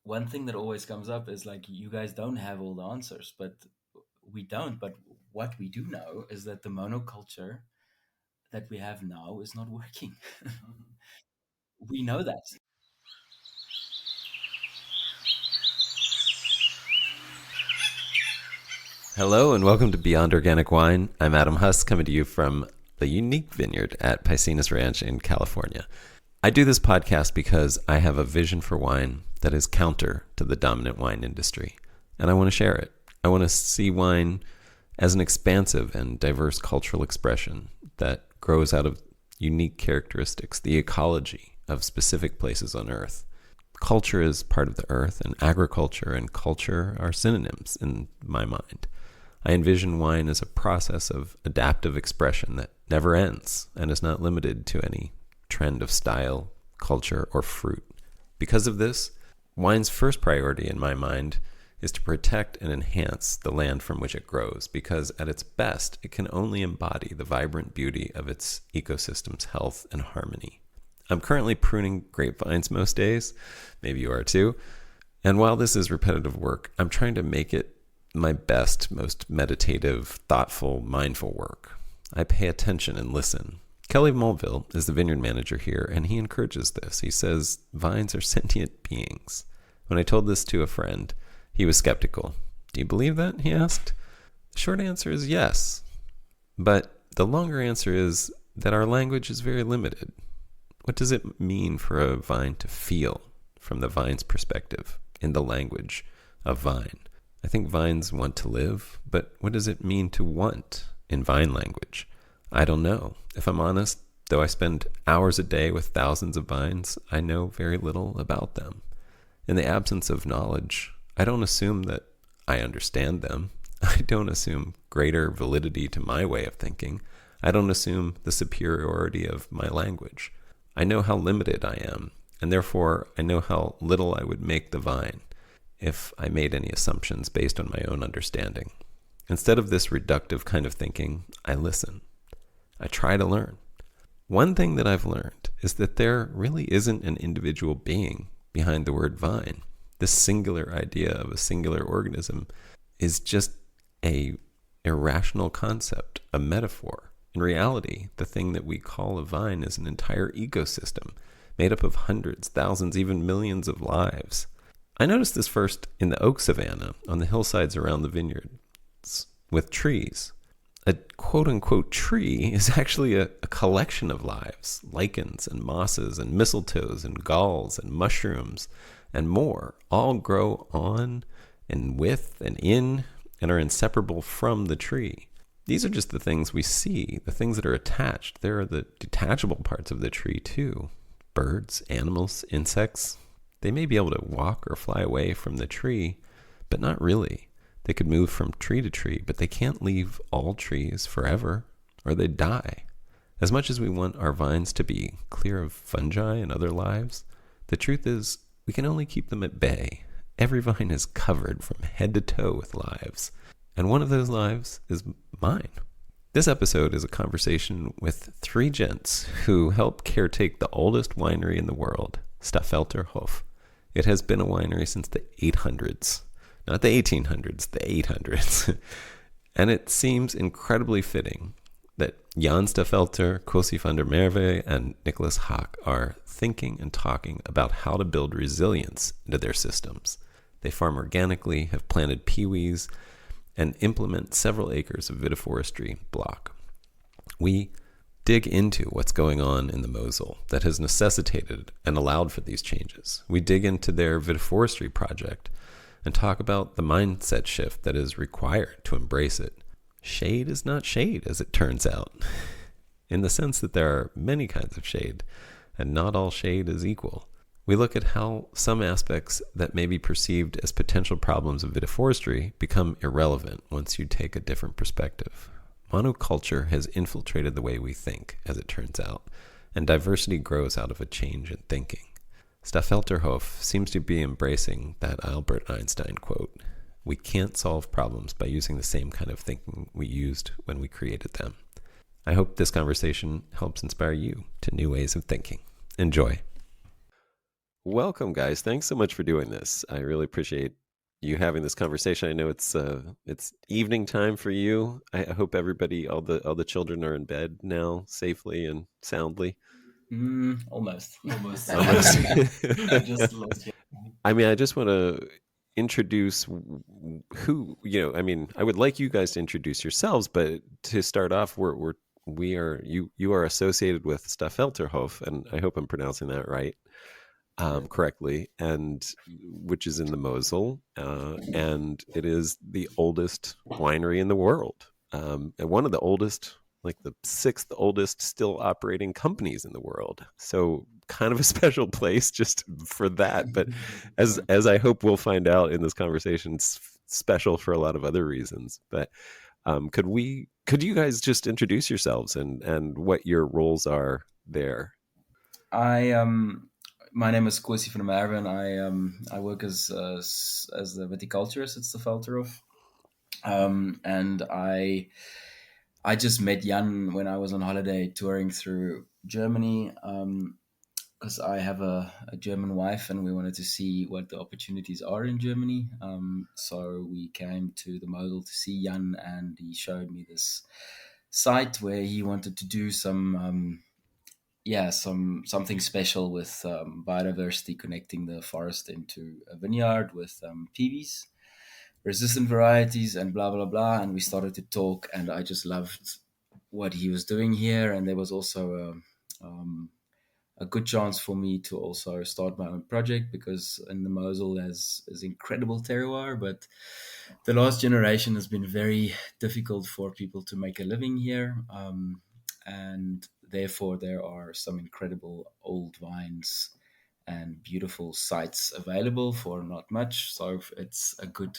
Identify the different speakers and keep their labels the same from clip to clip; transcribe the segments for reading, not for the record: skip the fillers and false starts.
Speaker 1: one thing that always comes up is like, you guys don't have all the answers, but we don't. But what we do know is that the monoculture that we have now is not working. We know that.
Speaker 2: Hello and welcome to Beyond Organic Wine. I'm Adam Huss, coming to you from the unique vineyard at Piscinas Ranch in California. I do this podcast because I have a vision for wine that is counter to the dominant wine industry, and I want to share it. I want to see wine as an expansive and diverse cultural expression that grows out of unique characteristics, the ecology of specific places on Earth. Culture is part of the earth, and agriculture and culture are synonyms in my mind. I envision wine as a process of adaptive expression that never ends and is not limited to any trend of style, culture, or fruit. Because of this, wine's first priority in my mind is to protect and enhance the land from which it grows, because at its best, it can only embody the vibrant beauty of its ecosystem's health and harmony. I'm currently pruning grapevines most days, maybe you are too, and while this is repetitive work, I'm trying to make it my best, most meditative, thoughtful, mindful work. I pay attention and listen. Kelly Mulville is the vineyard manager here, and he encourages this. He says vines are sentient beings. When I told this to a friend, he was skeptical. Do you believe that? He asked. The short answer is yes. But the longer answer is that our language is very limited. What does it mean for a vine to feel from the vine's perspective in the language of vine? I think vines want to live, but what does it mean to want in vine language? I don't know. If I'm honest, though I spend hours a day with thousands of vines, I know very little about them. In the absence of knowledge, I don't assume that I understand them. I don't assume greater validity to my way of thinking. I don't assume the superiority of my language. I know how limited I am, and therefore I know how little I would make the vine if I made any assumptions based on my own understanding. Instead of this reductive kind of thinking, I listen. I try to learn. One thing that I've learned is that there really isn't an individual being behind the word vine. This singular idea of a singular organism is just a irrational concept, a metaphor. In reality, the thing that we call a vine is an entire ecosystem made up of hundreds, thousands, even millions of lives. I noticed this first in the oak savanna on the hillsides around the vineyards with trees. A quote-unquote tree is actually a collection of lives, lichens and mosses and mistletoes and galls and mushrooms and more, all grow on and with and in and are inseparable from the tree. These are just the things we see, the things that are attached. There are the detachable parts of the tree too. Birds, animals, insects. They may be able to walk or fly away from the tree, but not really. They could move from tree to tree, but they can't leave all trees forever, or they'd die. As much as we want our vines to be clear of fungi and other lives, the truth is we can only keep them at bay. Every vine is covered from head to toe with lives, and one of those lives is mine. This episode is a conversation with three gents who help caretake the oldest winery in the world, Staffelter Hof. It has been a winery since the 800s. Not the 1800s, the 800s. And it seems incredibly fitting that Jan Staffelter, Kosie van der Merwe, and Nicolas Haack are thinking and talking about how to build resilience into their systems. They farm organically, have planted PIWIs, and implement several acres of Vitiforestry block. We dig into what's going on in the Mosel that has necessitated and allowed for these changes. We dig into their Vitiforestry project and talk about the mindset shift that is required to embrace it. Shade is not shade, as it turns out, in the sense that there are many kinds of shade, and not all shade is equal. We look at how some aspects that may be perceived as potential problems of vitiforestry become irrelevant once you take a different perspective. Monoculture has infiltrated the way we think, as it turns out, and diversity grows out of a change in thinking. Staffelter Hof seems to be embracing that Albert Einstein quote, "We can't solve problems by using the same kind of thinking we used when we created them." I hope this conversation helps inspire you to new ways of thinking. Enjoy. welcome, guys. Thanks so much for doing this. I really appreciate you having this conversation. I know it's evening time for you. I hope everybody, all the children are in bed now, safely and soundly.
Speaker 1: Almost. Almost.
Speaker 2: Almost.
Speaker 1: I just lost you.
Speaker 2: I mean, I just want to introduce who I mean, I would like you guys to introduce yourselves, but to start off, we are you are associated with Staffelter Hof, and I hope I'm pronouncing that right, correctly, and which is in the Mosel, and it is the oldest winery in the world, and one of the oldest, like the sixth oldest still operating companies in the world. So kind of a special place just for that. But as I hope we'll find out in this conversation, it's special for a lot of other reasons. But could you guys just introduce yourselves and what your roles are there?
Speaker 1: I My name is Kosie from Merwe, and I work as the viticulturist at Staffelter Hof. And I just met Jan when I was on holiday touring through Germany. Because I have a German wife, and we wanted to see what the opportunities are in Germany. So we came to the Mosel to see Jan, and he showed me this site where he wanted to do something special with biodiversity, connecting the forest into a vineyard with PIWIs, resistant varieties, and blah blah blah. And we started to talk, and I just loved what he was doing here. And there was also a good chance for me to also start my own project, because in the Mosel there's incredible terroir, but the last generation has been very difficult for people to make a living here, and therefore there are some incredible old vines and beautiful sites available for not much. So it's a good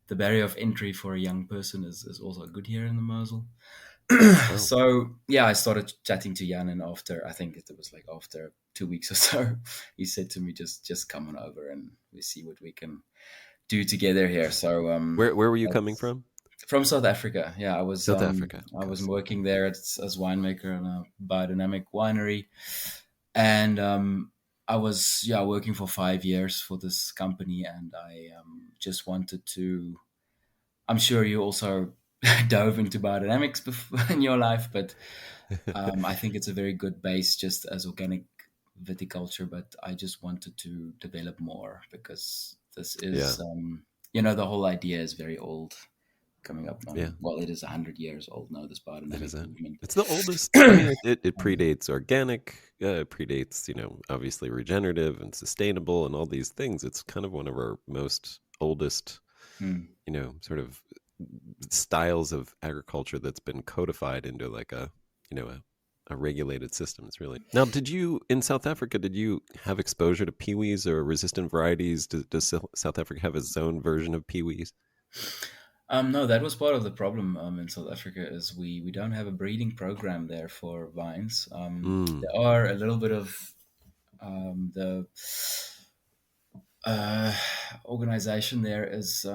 Speaker 1: the barrier of entry for a young person is also good here in the Mosel.
Speaker 2: Oh,
Speaker 1: So yeah, I started chatting to Jan, and after, I think it was like after 2 weeks or so, he said to me, just come on over and we see what we can do together here. So
Speaker 2: where were you coming
Speaker 1: that's
Speaker 2: from?
Speaker 1: from South Africa. Yeah,
Speaker 2: South Africa.
Speaker 1: I was
Speaker 2: Kosi.
Speaker 1: working there as winemaker in a biodynamic winery, and I was working for 5 years for this company, and I just wanted to. I'm sure you also dove into biodynamics before in your life, but I think it's a very good base just as organic viticulture. But I just wanted to develop more, because this
Speaker 2: Yeah,
Speaker 1: is, the whole idea is very old, coming up
Speaker 2: yeah.
Speaker 1: on, well, it is 100 years old now, this
Speaker 2: It
Speaker 1: biodynamic
Speaker 2: is it.
Speaker 1: movement.
Speaker 2: It's the oldest. I mean, it predates organic. It predates, obviously regenerative and sustainable and all these things. It's kind of one of our most oldest,
Speaker 1: Hmm.
Speaker 2: sort of styles of agriculture that's been codified into like a regulated system. It's really now. Did you in South Africa? Did you have exposure to PIWIs or resistant varieties? Does South Africa have its own version of PIWIs?
Speaker 1: No, that was part of the problem in South Africa, is we don't have a breeding program there for vines.
Speaker 2: Mm.
Speaker 1: There are a little bit of the uh, organization there is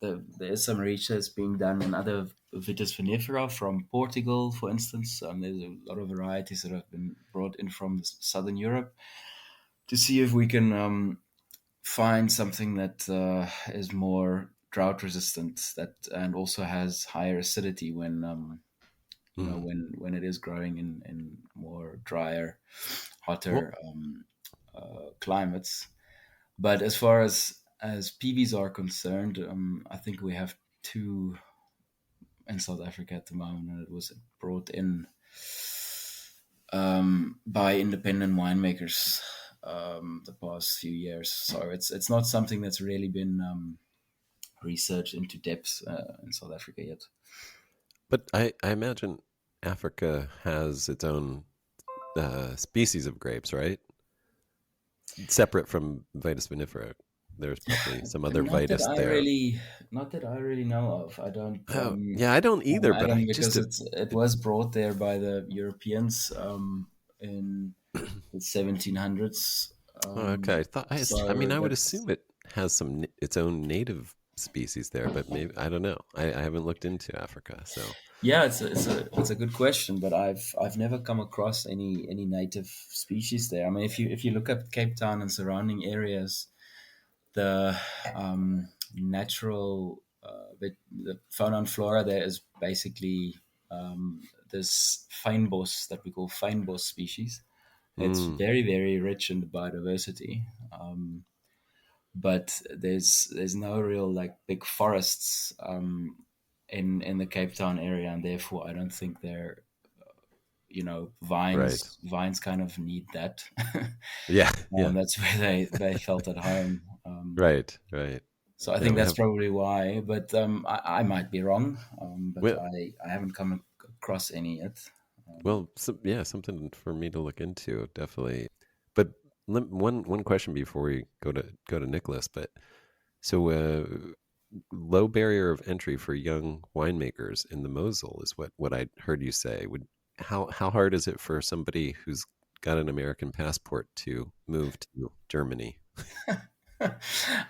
Speaker 1: there is some research being done in other Vitis vinifera from Portugal, for instance. There's a lot of varieties that have been brought in from Southern Europe, to see if we can find something that is more drought resistant, that and also has higher acidity when
Speaker 2: Mm.
Speaker 1: when it is growing in more drier,
Speaker 2: Well,
Speaker 1: hotter climates. But as far as PVs are concerned, I think we have two in South Africa at the moment, and it was brought in by independent winemakers the past few years. So it's not something that's really been researched into depth in South Africa yet.
Speaker 2: but I imagine Africa has its own species of grapes, right? Separate from Vitis vinifera. There's probably some other
Speaker 1: Not that
Speaker 2: Vitis
Speaker 1: I
Speaker 2: there.
Speaker 1: really, not that I really know of. I don't,
Speaker 2: Oh, yeah, I don't either, but
Speaker 1: Adam,
Speaker 2: I just
Speaker 1: because it was brought there by the Europeans in the 1700s.
Speaker 2: oh, okay. I
Speaker 1: So
Speaker 2: mean, I would
Speaker 1: that's
Speaker 2: assume it has its own native species there, but maybe I don't know. I haven't looked into Africa, so
Speaker 1: Yeah, it's a good question, but I've never come across any native species there. I mean, if you look at Cape Town and surrounding areas, the natural the fauna and flora there is basically this fynbos that we call fynbos species. It's
Speaker 2: mm,
Speaker 1: very rich in biodiversity, but there's no real like big forests in the Cape Town area, and therefore I don't think they're
Speaker 2: right.
Speaker 1: vines kind of need that.
Speaker 2: Yeah, yeah,
Speaker 1: That's where they felt at home.
Speaker 2: right.
Speaker 1: So I
Speaker 2: Yeah,
Speaker 1: think
Speaker 2: we
Speaker 1: that's
Speaker 2: have.
Speaker 1: probably why, but I might be wrong, but
Speaker 2: Well,
Speaker 1: I haven't come across any yet.
Speaker 2: well, yeah, something for me to look into, definitely. But one question before we go to Nicholas. But so, low barrier of entry for young winemakers in the Mosel is what I heard you say. Would how hard is it for somebody who's got an American passport to move to Germany?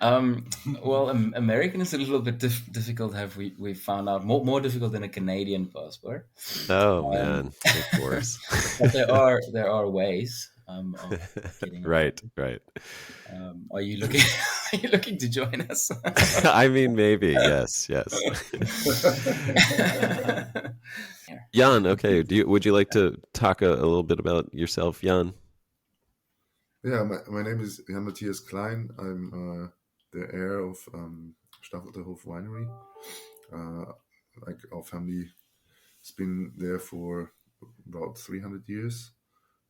Speaker 1: um, well, American is a little bit difficult. Have we found out more difficult than a Canadian passport?
Speaker 2: Oh
Speaker 1: Um,
Speaker 2: man, of course.
Speaker 1: but there are ways of getting
Speaker 2: Right,
Speaker 1: around.
Speaker 2: right.
Speaker 1: Are you looking? Are you looking to join us?
Speaker 2: I mean, maybe yes, yes. Jan, okay. Would you like to talk a little bit about yourself, Jan?
Speaker 3: Yeah, my name is Jan Matthias Klein. I'm the heir of Staffelter Hof Winery. Uh, like our family has been there for about 300 years.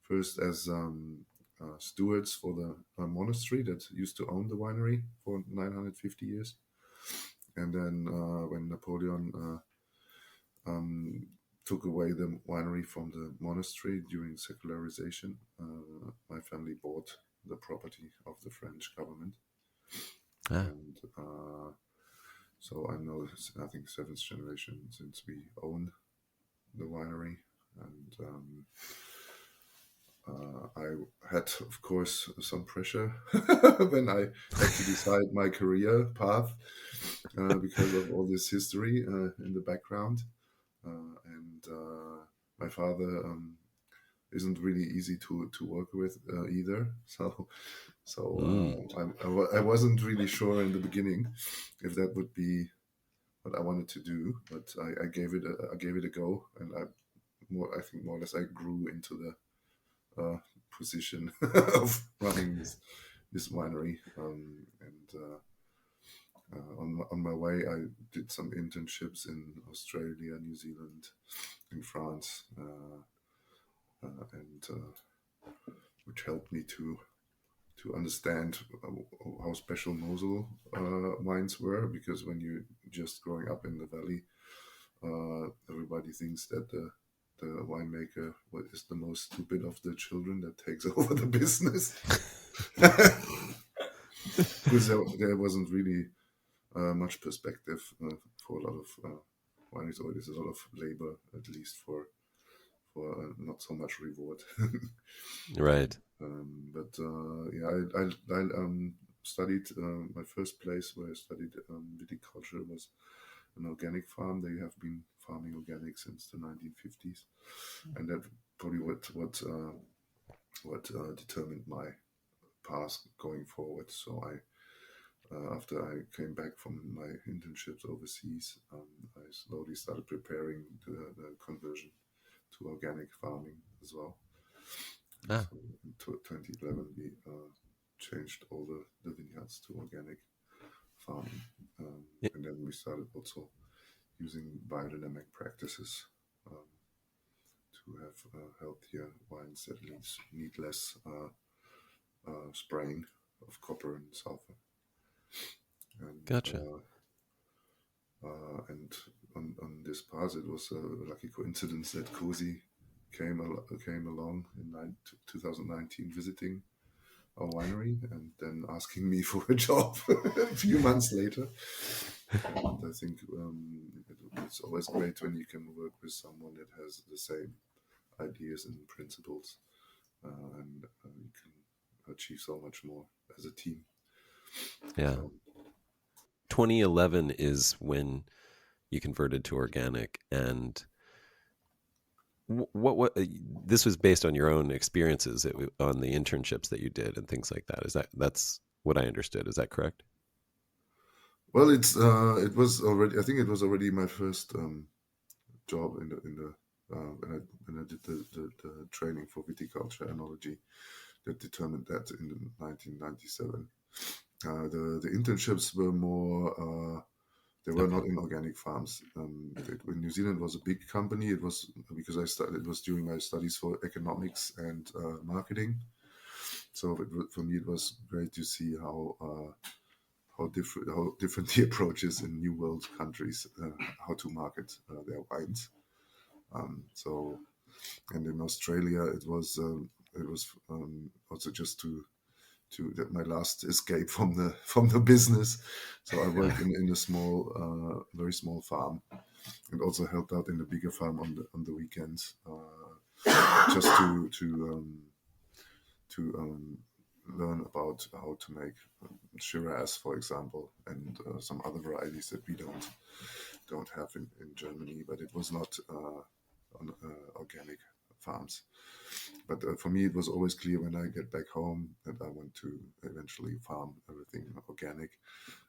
Speaker 3: First as stewards for the monastery that used to own the winery for 950 years. And then when Napoleon took away the winery from the monastery during secularization, my family bought the property of the French government.
Speaker 2: Ah,
Speaker 3: And so I'm now, I think, seventh generation since we own the winery. And I had, of course, some pressure when I had to decide my career path because of all this history in the background. And my father isn't really easy to work with either. So
Speaker 2: mm,
Speaker 3: I wasn't really sure in the beginning if that would be what I wanted to do, but I gave it a go, and I think more or less I grew into the position of running this winery. On my way, I did some internships in Australia, New Zealand, in France, and which helped me to understand how special Mosel wines were. Because when you're just growing up in the valley, everybody thinks that the winemaker is the most stupid of the children that takes over the business. Because there wasn't really much perspective for a lot of wineries, or there's a lot of labor, at least for not so much reward.
Speaker 2: right.
Speaker 3: But yeah, I studied my first place where I studied viticulture was an organic farm. They have been farming organic since the 1950s, and that probably what determined my path going forward. So after I came back from my internships overseas, I slowly started preparing the conversion to organic farming as well. And
Speaker 2: Ah,
Speaker 3: so in 2011, we changed all the vineyards to organic farming.
Speaker 2: y-
Speaker 3: And then we started also using biodynamic practices to have healthier wines that need less spraying of copper and sulfur. And
Speaker 2: gotcha.
Speaker 3: and on this path, it was a lucky coincidence that Kosie came along in 2019 visiting our winery and then asking me for a job a few months later. And I think it's always great when you can work with someone that has the same ideas and principles, and you can achieve so much more as a team.
Speaker 2: Yeah.
Speaker 3: So
Speaker 2: 2011 is when you converted to organic, and what this was based on your own experiences, on the internships that you did and things like that. That's what I understood? Is that correct?
Speaker 3: Well, it was already. I think it was already my first job in the when I did the training for viticulture enology that determined that in 1997. The internships were more. They were not in organic farms. When New Zealand was a big company, it was because I studied. It was during my studies for economics and marketing. So for me, it was great to see how different the approach is in New World countries, how to market their wines. So, and in Australia, it was also just to that my last escape from the business. So I worked in a small, very small farm, and also helped out in the bigger farm on the weekends, just to learn about how to make Shiraz, for example, and some other varieties that we don't have in Germany. But it was not on organic farms. But for me, it was always clear when I get back home that I want to eventually farm everything organic.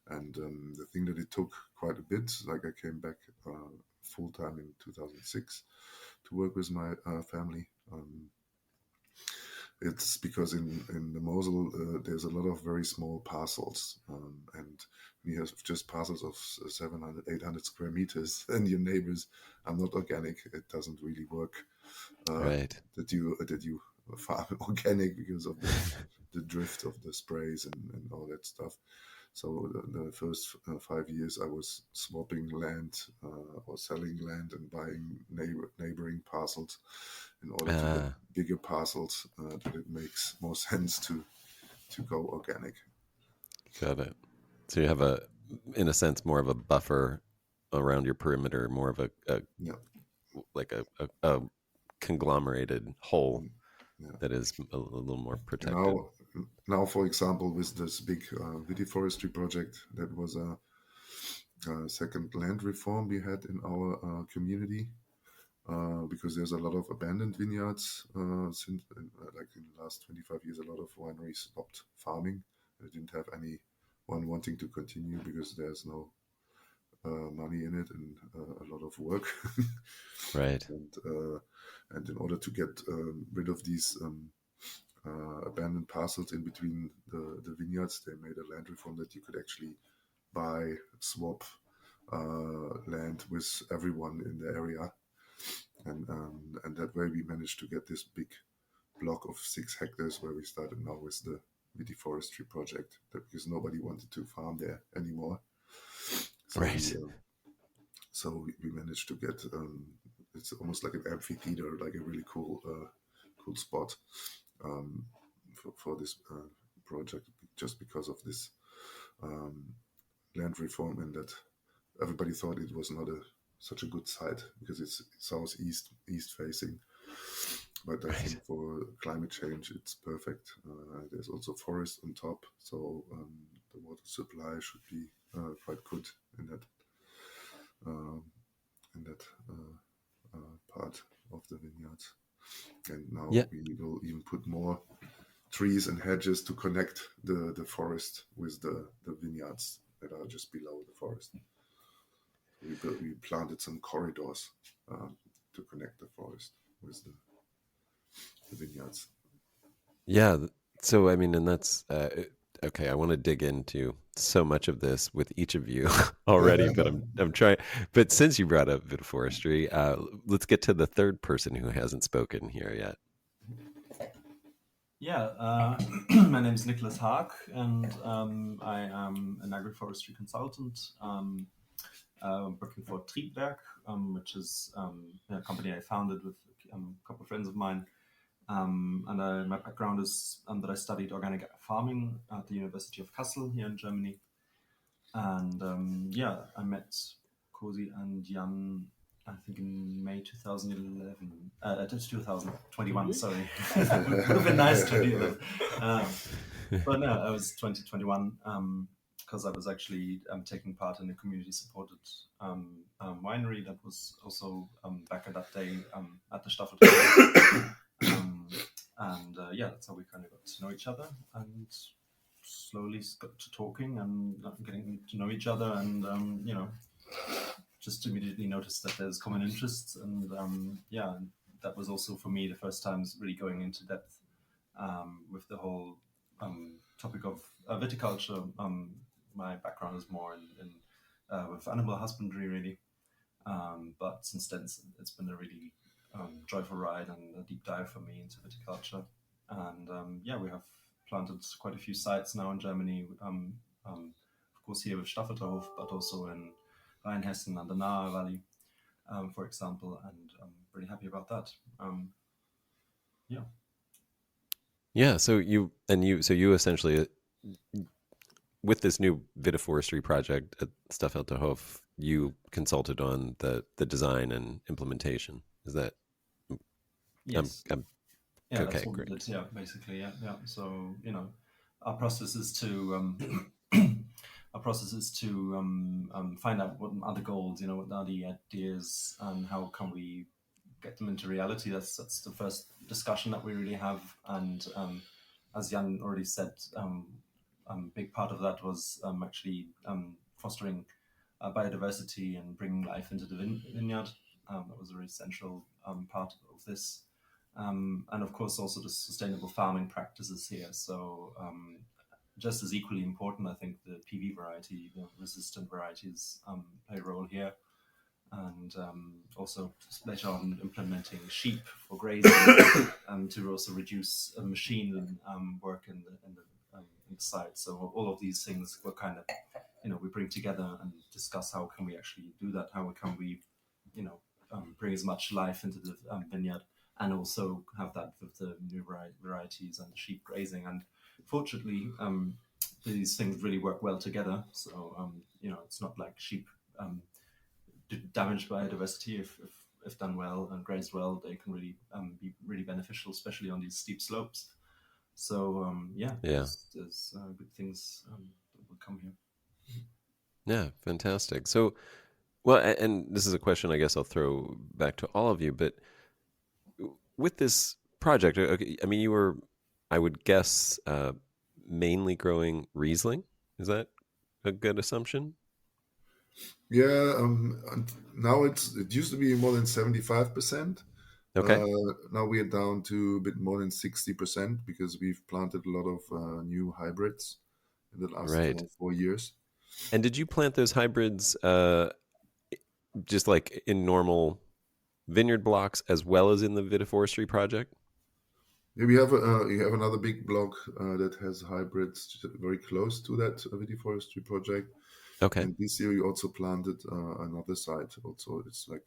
Speaker 3: And the thing that it took quite a bit, like I came back full time in 2006 to work with my family. It's because in the Mosel, there's a lot of very small parcels, and we have just parcels of 700, 800 square meters, and your neighbors are not organic. It doesn't really work.
Speaker 2: Right.
Speaker 3: That you farm organic because of the drift of the sprays and all that stuff. So the first 5 years, I was swapping land or selling land and buying neighboring parcels in order to get bigger parcels that it makes more sense to go organic.
Speaker 2: Got it. So you have in a sense, more of a buffer around your perimeter, more of like a conglomerated whole that is a little more protected.
Speaker 3: Now, for example, with this big Vitiforestry project, that was a second land reform we had in our community, because there's a lot of abandoned vineyards since, like in the last 25 years, a lot of wineries stopped farming. They didn't have anyone wanting to continue because there's no money in it and a lot of work.
Speaker 2: Right.
Speaker 3: And in order to get rid of these abandoned parcels in between the vineyards, they made a land reform that you could actually swap land with everyone in the area, and that way we managed to get this big block of 6 hectares where we started now with the Vitiforestry project, because nobody wanted to farm there anymore. So
Speaker 2: right.
Speaker 3: we managed to get it's almost like an amphitheater, like a really cool spot for this project, just because of this land reform, and that everybody thought it was not such a good site because it's southeast facing. But I think for climate change, it's perfect. There's also forest on top, so the water supply should be quite good in that part of the vineyards. And now we will even put more trees and hedges to connect the forest with the vineyards that are just below the forest. We planted some corridors to connect the forest with the vineyards.
Speaker 2: Yeah. So, I mean, and that's okay. I want to dig into so much of this with each of you already, but I'm trying. But since you brought up Vitiforestry, let's get to the third person who hasn't spoken here yet.
Speaker 4: Yeah, my name is Nicolas Haack, and I am an agroforestry consultant working for Triebwerk, which is a company I founded with a couple of friends of mine. And my background is that I studied organic farming at the University of Kassel here in Germany. And I met Kosie and Jan, I think in May 2011, 2021, sorry. It would have been nice to do that. But no, it was 2021. because I was actually taking part in a community-supported winery that was also back at that day at the Staffelter Hof. That's how we kind of got to know each other and slowly got to talking and getting to know each other, and just immediately noticed that there's common interests, and that was also for me the first times really going into depth with the whole topic of viticulture. My background is more in with animal husbandry, really, but since then it's been a really joyful ride and a deep dive for me into viticulture. And we have planted quite a few sites now in Germany, of course here with Staffelter Hof, but also in Rheinhessen and the Nahe Valley, for example, and I'm really happy about that.
Speaker 2: So you essentially, with this new Vitiforestry project at Staffelter Hof, you consulted on the design and implementation. Is that?
Speaker 4: Yes.
Speaker 2: Okay,
Speaker 4: that's what
Speaker 2: great.
Speaker 4: we did. Yeah, basically, yeah. So our process is to find out what are the goals, what are the ideas, and how can we get them into reality. That's the first discussion that we really have. And as Jan already said, big part of that was actually fostering biodiversity and bringing life into the vineyard. That was a very central part of this. And of course also the sustainable farming practices here. So just as equally important, I think the PV variety, the resistant varieties play a role here. And also later on implementing sheep for grazing to also reduce machine work in the site. So all of these things were kind of, we bring together and discuss how can we actually do that, how can we, bring as much life into the vineyard, and also have that with the new varieties and the sheep grazing. And fortunately, these things really work well together. So, it's not like sheep damaged biodiversity. If done well and grazed well, they can really be really beneficial, especially on these steep slopes. So, there's good things that will come here.
Speaker 2: Yeah, fantastic. So, well, and this is a question I guess I'll throw back to all of you, but with this project, okay, I mean, you were, I would guess, mainly growing Riesling. Is that a good assumption?
Speaker 3: Yeah, and now it used to be more than 75%.
Speaker 2: Okay.
Speaker 3: Now we are down to a bit more than 60% because we've planted a lot of new hybrids in the last 4 years.
Speaker 2: And did you plant those hybrids just like in normal vineyard blocks as well as in the Vitiforestry project?
Speaker 3: Yeah, we have another big block that has hybrids very close to that Vitiforestry project.
Speaker 2: Okay.
Speaker 3: And this year we also planted another site. Also, it's like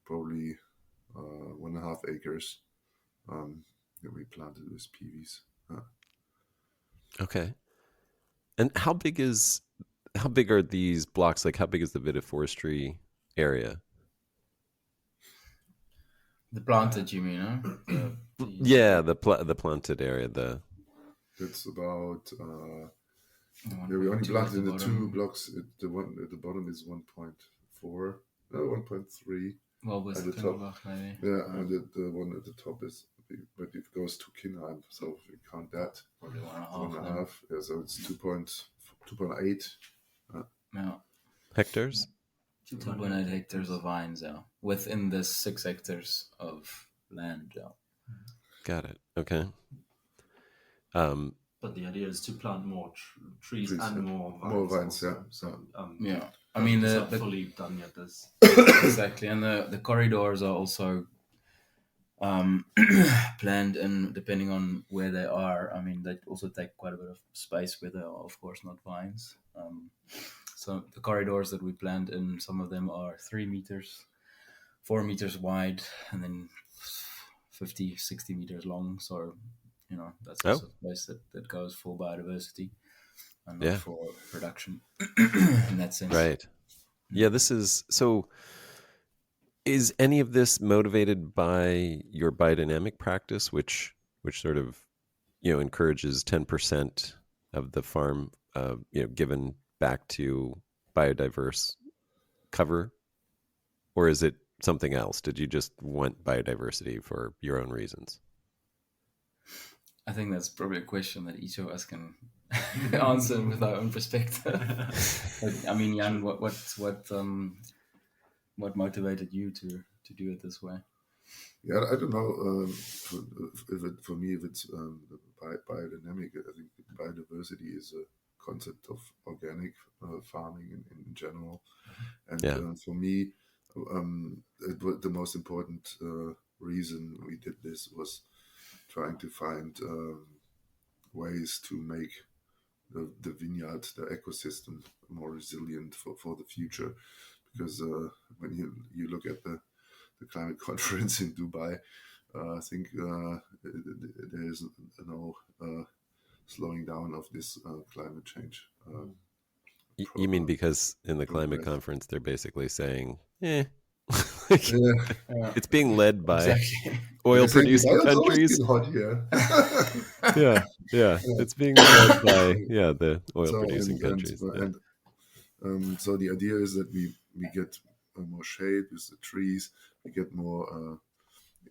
Speaker 3: probably 1.5 acres that we planted with PIWIs.
Speaker 2: Okay. And how big are these blocks? Like, how big is the Vitiforestry area?
Speaker 1: The planted, you mean, huh?
Speaker 2: Yeah, the planted area.
Speaker 3: It's about. We only planted in the 2 blocks. The one at the bottom is 1.4, no, 1.3.
Speaker 1: Well, with
Speaker 3: at the
Speaker 1: top,
Speaker 3: top,
Speaker 1: maybe.
Speaker 3: Yeah, and the one at the top is, but it goes to Kinheim, so if we count that,
Speaker 1: Probably
Speaker 3: 1.5. Yeah, so it's 2.8.
Speaker 1: Yeah.
Speaker 2: Hectares?
Speaker 1: 2.8 hectares of vines, yeah. Within the 6 hectares of land, yeah.
Speaker 2: Got it. Okay.
Speaker 4: But the idea is to plant more trees and
Speaker 3: yeah.
Speaker 4: more vines.
Speaker 3: More vines,
Speaker 4: also.
Speaker 3: yeah.
Speaker 1: Yeah. I mean,
Speaker 4: it's
Speaker 1: the
Speaker 4: not fully done yet. This
Speaker 1: exactly, and the corridors are also planned in depending on where they are. I mean, they also take quite a bit of space where they are, of course, not vines. So the corridors that we planned in, some of them are 3 meters, 4 meters wide, and then 50, 60 meters long. So, that's also a place that goes for biodiversity and not for production in that sense.
Speaker 2: Right. Yeah, this is so. Is any of this motivated by your biodynamic practice, which sort of encourages 10% of the farm given back to biodiverse cover, or is it something else? Did you just want biodiversity for your own reasons?
Speaker 1: I think that's probably a question that each of us can answer with our own perspective. But, I mean, Jan, what motivated you to do it this way?
Speaker 3: Yeah, I don't know for me if it's biodynamic. I think biodiversity is a concept of organic farming in general, and for me, the most important reason we did this was trying to find ways to make the vineyard, the ecosystem, more resilient for the future. Because when you look at the climate conference in Dubai, I think there is no slowing down of this climate change.
Speaker 2: You mean because in the climate conference they're basically saying, it's being led by oil-producing countries.
Speaker 3: It's always been hot here.
Speaker 2: yeah, it's being led by the oil-producing countries.
Speaker 3: So the idea is that we get more shade with the trees. We get more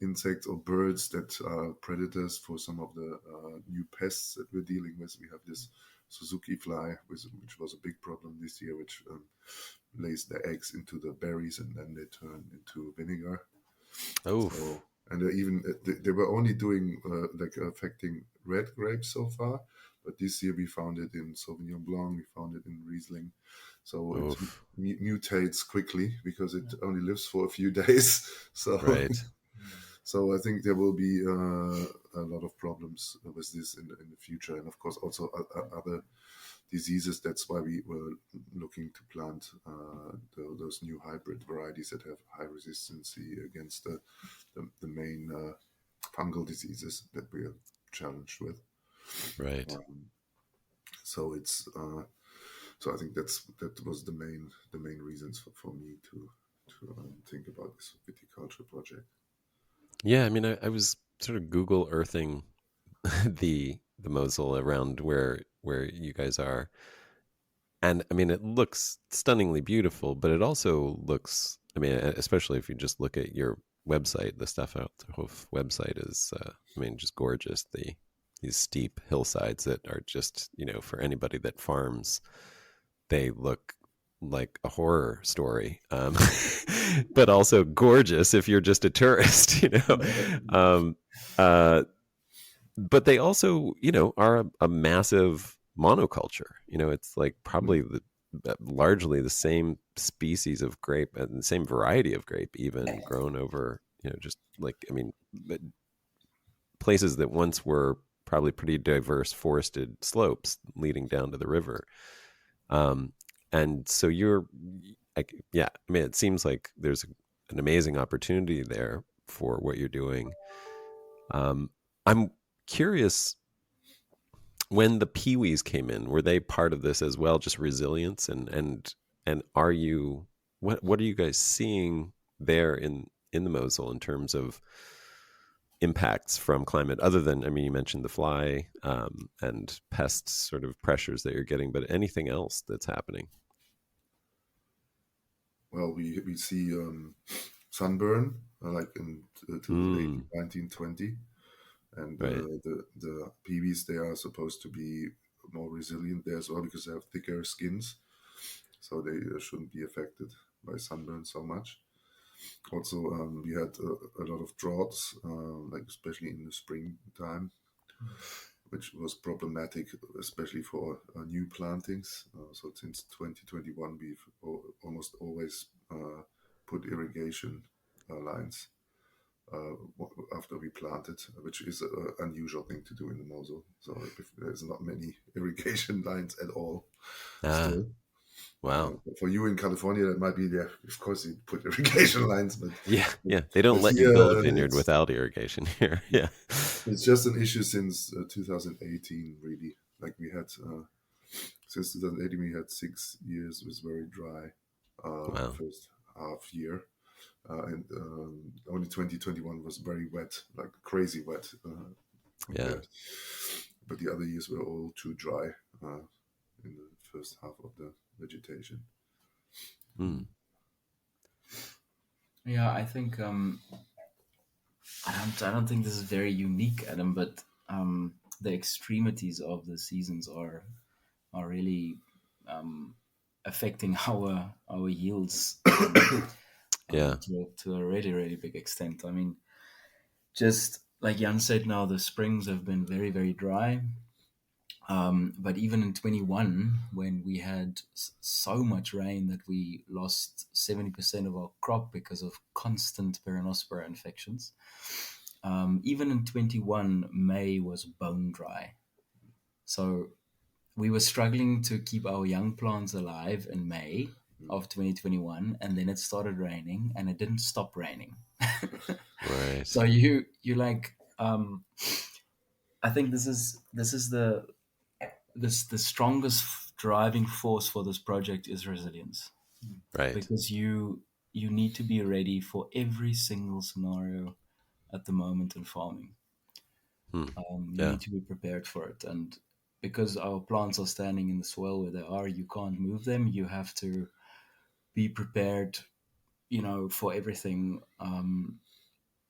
Speaker 3: insects or birds that are predators for some of the new pests that we're dealing with. We have this Suzuki fly, which was a big problem this year, which lays their eggs into the berries and then they turn into vinegar.
Speaker 2: Oh.
Speaker 3: So, and they were only doing affecting red grapes so far, but this year we found it in Sauvignon Blanc, we found it in Riesling. So it mutates quickly because it only lives for a few days. So,
Speaker 2: right.
Speaker 3: So I think there will be a lot of problems with this in the future, and of course also other diseases. That's why we were looking to plant those new hybrid varieties that have high resistance against the main fungal diseases that we are challenged with.
Speaker 2: Right.
Speaker 3: So it's so I think that was the main reasons for me to think about this viticulture project.
Speaker 2: Yeah, I mean, I was sort of Google earthing the Mosel around where you guys are, and I mean, it looks stunningly beautiful, but it also looks, I mean, especially if you just look at your website, the Staffelter Hof website is, I mean, just gorgeous. These steep hillsides that are just, for anybody that farms, they look like a horror story, but also gorgeous if you're just a tourist, but they also, are a massive monoculture. It's like probably largely the same species of grape and the same variety of grape, even grown over, just like, I mean, places that once were probably pretty diverse forested slopes leading down to the river. And so I mean, it seems like there's an amazing opportunity there for what you're doing. I'm curious, when the PIWIs came in, were they part of this as well? Just resilience and are you, what are you guys seeing there in the Mosel in terms of impacts from climate, other than, I mean, you mentioned the fly and pest sort of pressures that you're getting, but anything else that's happening?
Speaker 3: Well, we see sunburn like in 1920, and
Speaker 2: right.
Speaker 3: the PIWIs, they are supposed to be more resilient there as well because they have thicker skins, so they shouldn't be affected by sunburn so much. Also, we had a lot of droughts, like especially in the springtime, which was problematic, especially for new plantings. So since 2021, we've almost always put irrigation lines after we planted, which is an unusual thing to do in the Mosel. So there's not many irrigation lines at all still.
Speaker 2: Wow.
Speaker 3: For you in California, that might be there. Of course, you put irrigation lines, but
Speaker 2: yeah, they don't let you build a vineyard without irrigation here. Yeah,
Speaker 3: it's just an issue since 2018. Really, like we had since 2018, we had 6 years with very dry first half year, and only 2021 was very wet, like crazy wet. But the other years were all too dry. In first half of the vegetation.
Speaker 1: Yeah, I think I don't think this is very unique, Adam, but the extremities of the seasons are really affecting our yields
Speaker 2: Yeah.
Speaker 1: to a really really big extent. I mean, just like Jan said, now the springs have been very very dry. But even in 21, when we had so much rain that we lost 70% of our crop because of constant Peronospora infections, even in 21, May was bone dry. So we were struggling to keep our young plants alive in May of 2021, and then it started raining, and it didn't stop raining.
Speaker 2: Right.
Speaker 1: So you like, I think this is the strongest driving force for this project is resilience,
Speaker 2: Right.
Speaker 1: because you need to be ready for every single scenario at the moment in farming. You
Speaker 2: Yeah.
Speaker 1: need to be prepared for it, and because our plants are standing in the soil where they are, you can't move them. You have to be prepared, for everything.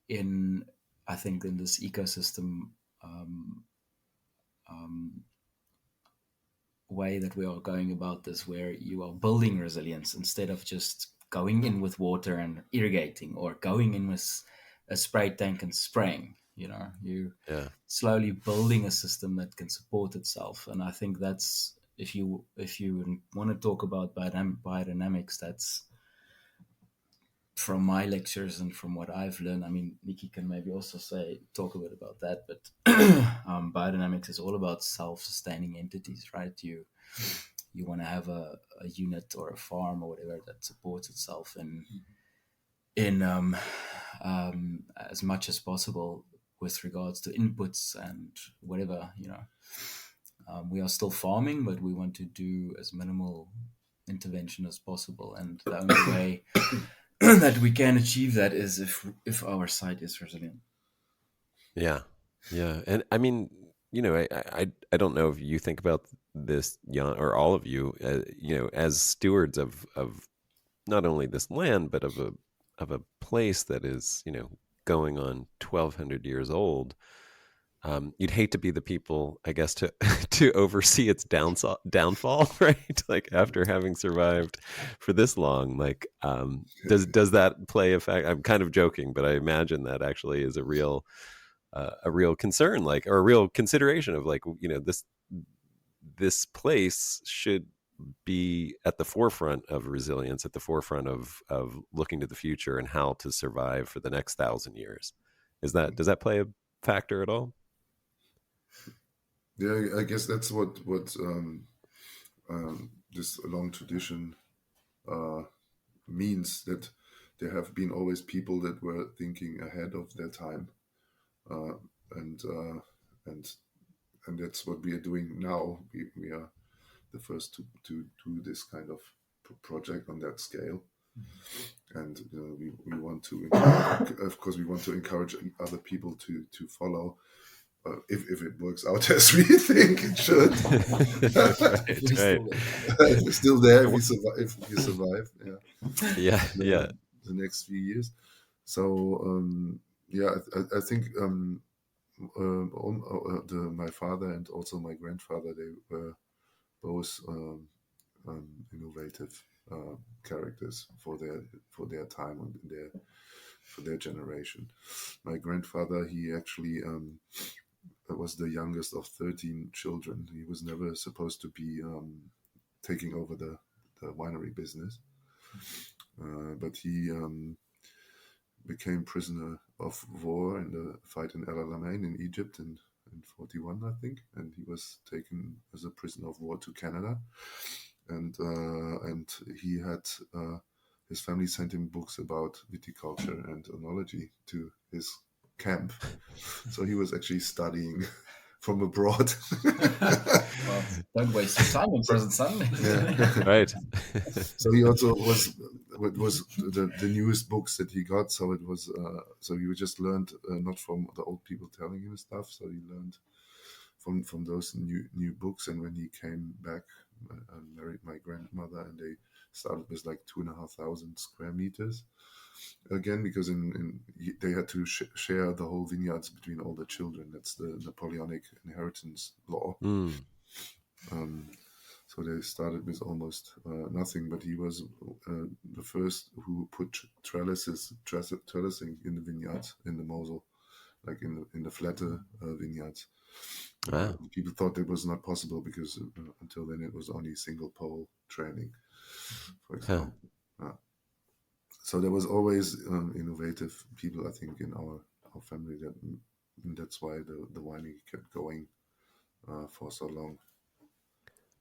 Speaker 1: In I think in this ecosystem way that we are going about this, where you are building resilience instead of just going in with water and irrigating, or going in with a spray tank and spraying. You
Speaker 2: Yeah.
Speaker 1: slowly building a system that can support itself. And I think that's, if you want to talk about biodynamics, that's from my lectures and from what I've learned. I mean, Nikki can maybe also talk a bit about that, but biodynamics is all about self-sustaining entities, right? You want to have a unit or a farm or whatever that supports itself in as much as possible with regards to inputs and whatever. We are still farming, but we want to do as minimal intervention as possible, and the only way that we can achieve that is if our site is resilient.
Speaker 2: Yeah. Yeah. And I mean, I don't know if you think about this, Jan, or all of you, as stewards of not only this land, but of a place that is, going on 1,200 years old. You'd hate to be the people, I guess, to to oversee its downfall, right? Like after having survived for this long, like does that play a fact? I'm kind of joking, but I imagine that actually is a real concern, like, or a real consideration of, like, this place should be at the forefront of resilience, at the forefront of looking to the future and how to survive for the next 1,000 years. Does that play a factor at all?
Speaker 3: Yeah, I guess that's what this long tradition means, that there have been always people that were thinking ahead of their time, and that's what we are doing now. We are the first to do this kind of project on that scale, and we want to, of course, we want to encourage other people to follow. If it works out as we think it should.
Speaker 2: Right.
Speaker 3: If we're still there, if we survive,
Speaker 2: Yeah. Yeah.
Speaker 3: the next few years. So yeah, I think my father and also my grandfather, they were both innovative characters for their time and for their generation. My grandfather, he actually was the youngest of 13 children. He was never supposed to be taking over the winery business, but he became prisoner of war in the fight in El Alamein in Egypt in 41, I think, and he was taken as a prisoner of war to Canada, and he had his family sent him books about viticulture and oenology to his camp, so he was actually studying from abroad.
Speaker 1: Well, don't waste your time in prison, son.
Speaker 3: Yeah.
Speaker 2: Right.
Speaker 3: So he also was the newest books that he got. So it was so he just learned not from the old people telling him stuff. So he learned from those new books. And when he came back, and they started with like 2,500 square meters. Again, because they had to share the whole vineyards between all the children. That's the Napoleonic inheritance law. So they started with almost nothing, but he was the first who put trellising in the vineyards in the Mosel, like in the flatter vineyards. People thought it was not possible because until then it was only single pole training, for example. So there was always innovative people, I think, in our family. That's why the winery kept going for so long.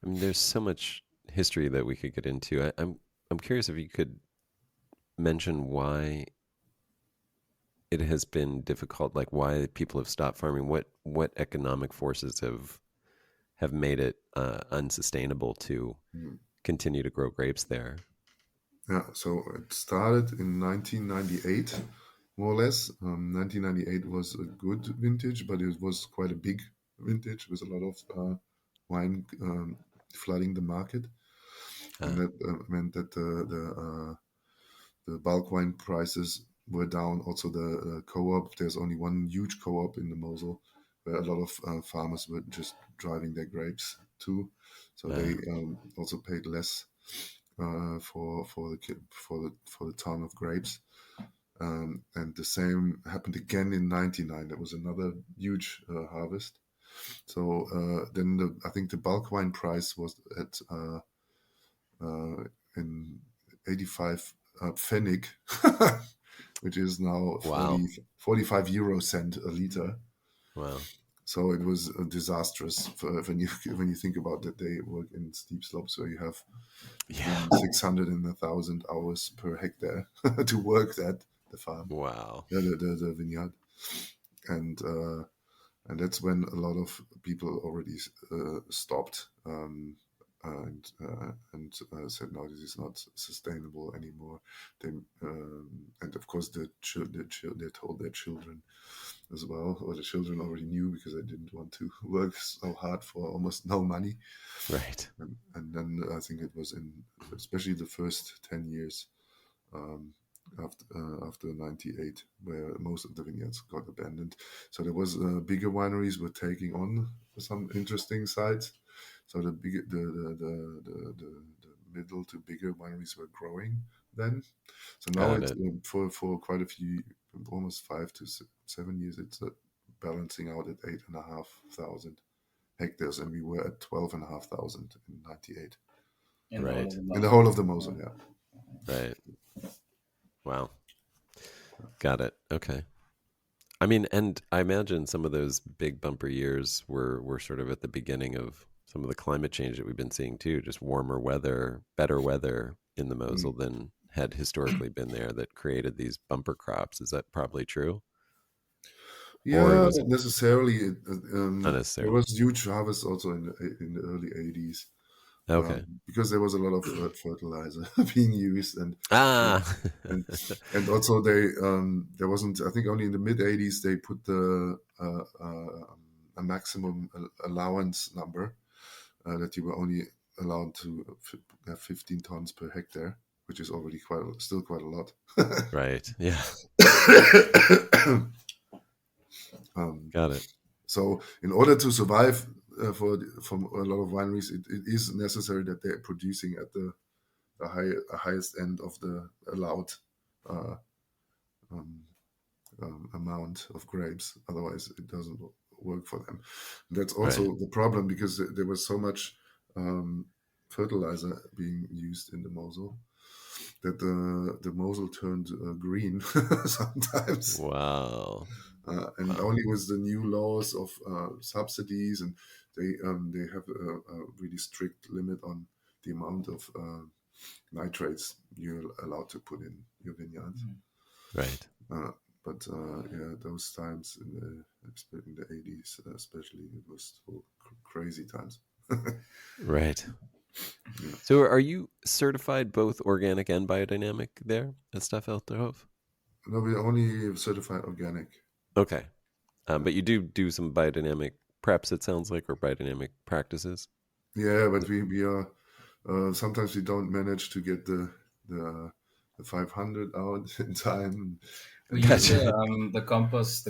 Speaker 2: I mean, there's so much history that we could get into. I'm curious if you could mention why it has been difficult, like why people have stopped farming. What economic forces have made it unsustainable to continue to grow grapes there?
Speaker 3: Yeah, so it started in 1998, more or less. 1998 was a good vintage, but it was quite a big vintage with a lot of wine flooding the market, and that meant that the bulk wine prices were down. Also, the co-op. There's only one huge co-op in the Mosel, where a lot of farmers were just driving their grapes to, so they also paid less for the ton of grapes. And the same happened again in '99. There was another huge harvest. So then I think the bulk wine price was at in 85 pfennig, which is now 45 euro cent a liter.
Speaker 2: Wow.
Speaker 3: So it was disastrous when you think about that they work in steep slopes where you have 600 and 1,000 hours per hectare to work the farm.
Speaker 2: Wow.
Speaker 3: The vineyard, and that's when a lot of people already stopped and said, no, this is not sustainable anymore. And of course they told their children as well, or the children already knew because they didn't want to work so hard for almost no money.
Speaker 2: Right.
Speaker 3: And then I think it was especially the first 10 years after 98, where most of the vineyards got abandoned. So there was bigger wineries were taking on some interesting sites. So the middle to bigger wineries were growing then. So now it's for quite a few, almost 5 to 7 years, it's balancing out at 8,500 hectares, and we were at 12,500 in '98. In the whole of the Mosel, yeah.
Speaker 2: Right. Wow. Got it. Okay. I mean, and I imagine some of those big bumper years were sort of at the beginning of some of the climate change that we've been seeing too, just warmer weather, better weather in the Mosel than had historically been there that created these bumper crops. Is that probably true?
Speaker 3: Yeah, not necessarily.
Speaker 2: Not necessarily.
Speaker 3: There was huge harvest also in the early '80s.
Speaker 2: Okay.
Speaker 3: Because there was a lot of fertilizer being used, and also there wasn't. I think only in the mid '80s they put a maximum allowance number that you were only allowed to have 15 tons per hectare, which is already still quite a lot.
Speaker 2: Right. Yeah. Got it.
Speaker 3: So in order to survive from a lot of wineries, it is necessary that they're producing at the highest end of the allowed amount of grapes. Otherwise, it doesn't work for them. That's also the problem, because there was so much fertilizer being used in the Mosel that the Mosel turned green sometimes.
Speaker 2: Wow.
Speaker 3: And only with the new laws of subsidies, and they have a really strict limit on the amount of nitrates you're allowed to put in your vineyards.
Speaker 2: Right.
Speaker 3: But those times in the '80s, especially, it was crazy times.
Speaker 2: Right. Yeah. So, are you certified both organic and biodynamic there at Staffelter Hof?
Speaker 3: No, we only certified organic.
Speaker 2: Okay. But you do some biodynamic preps, it sounds like, or biodynamic practices?
Speaker 3: Yeah, but we are Sometimes we don't manage to get the 500 out in time.
Speaker 1: We use the compost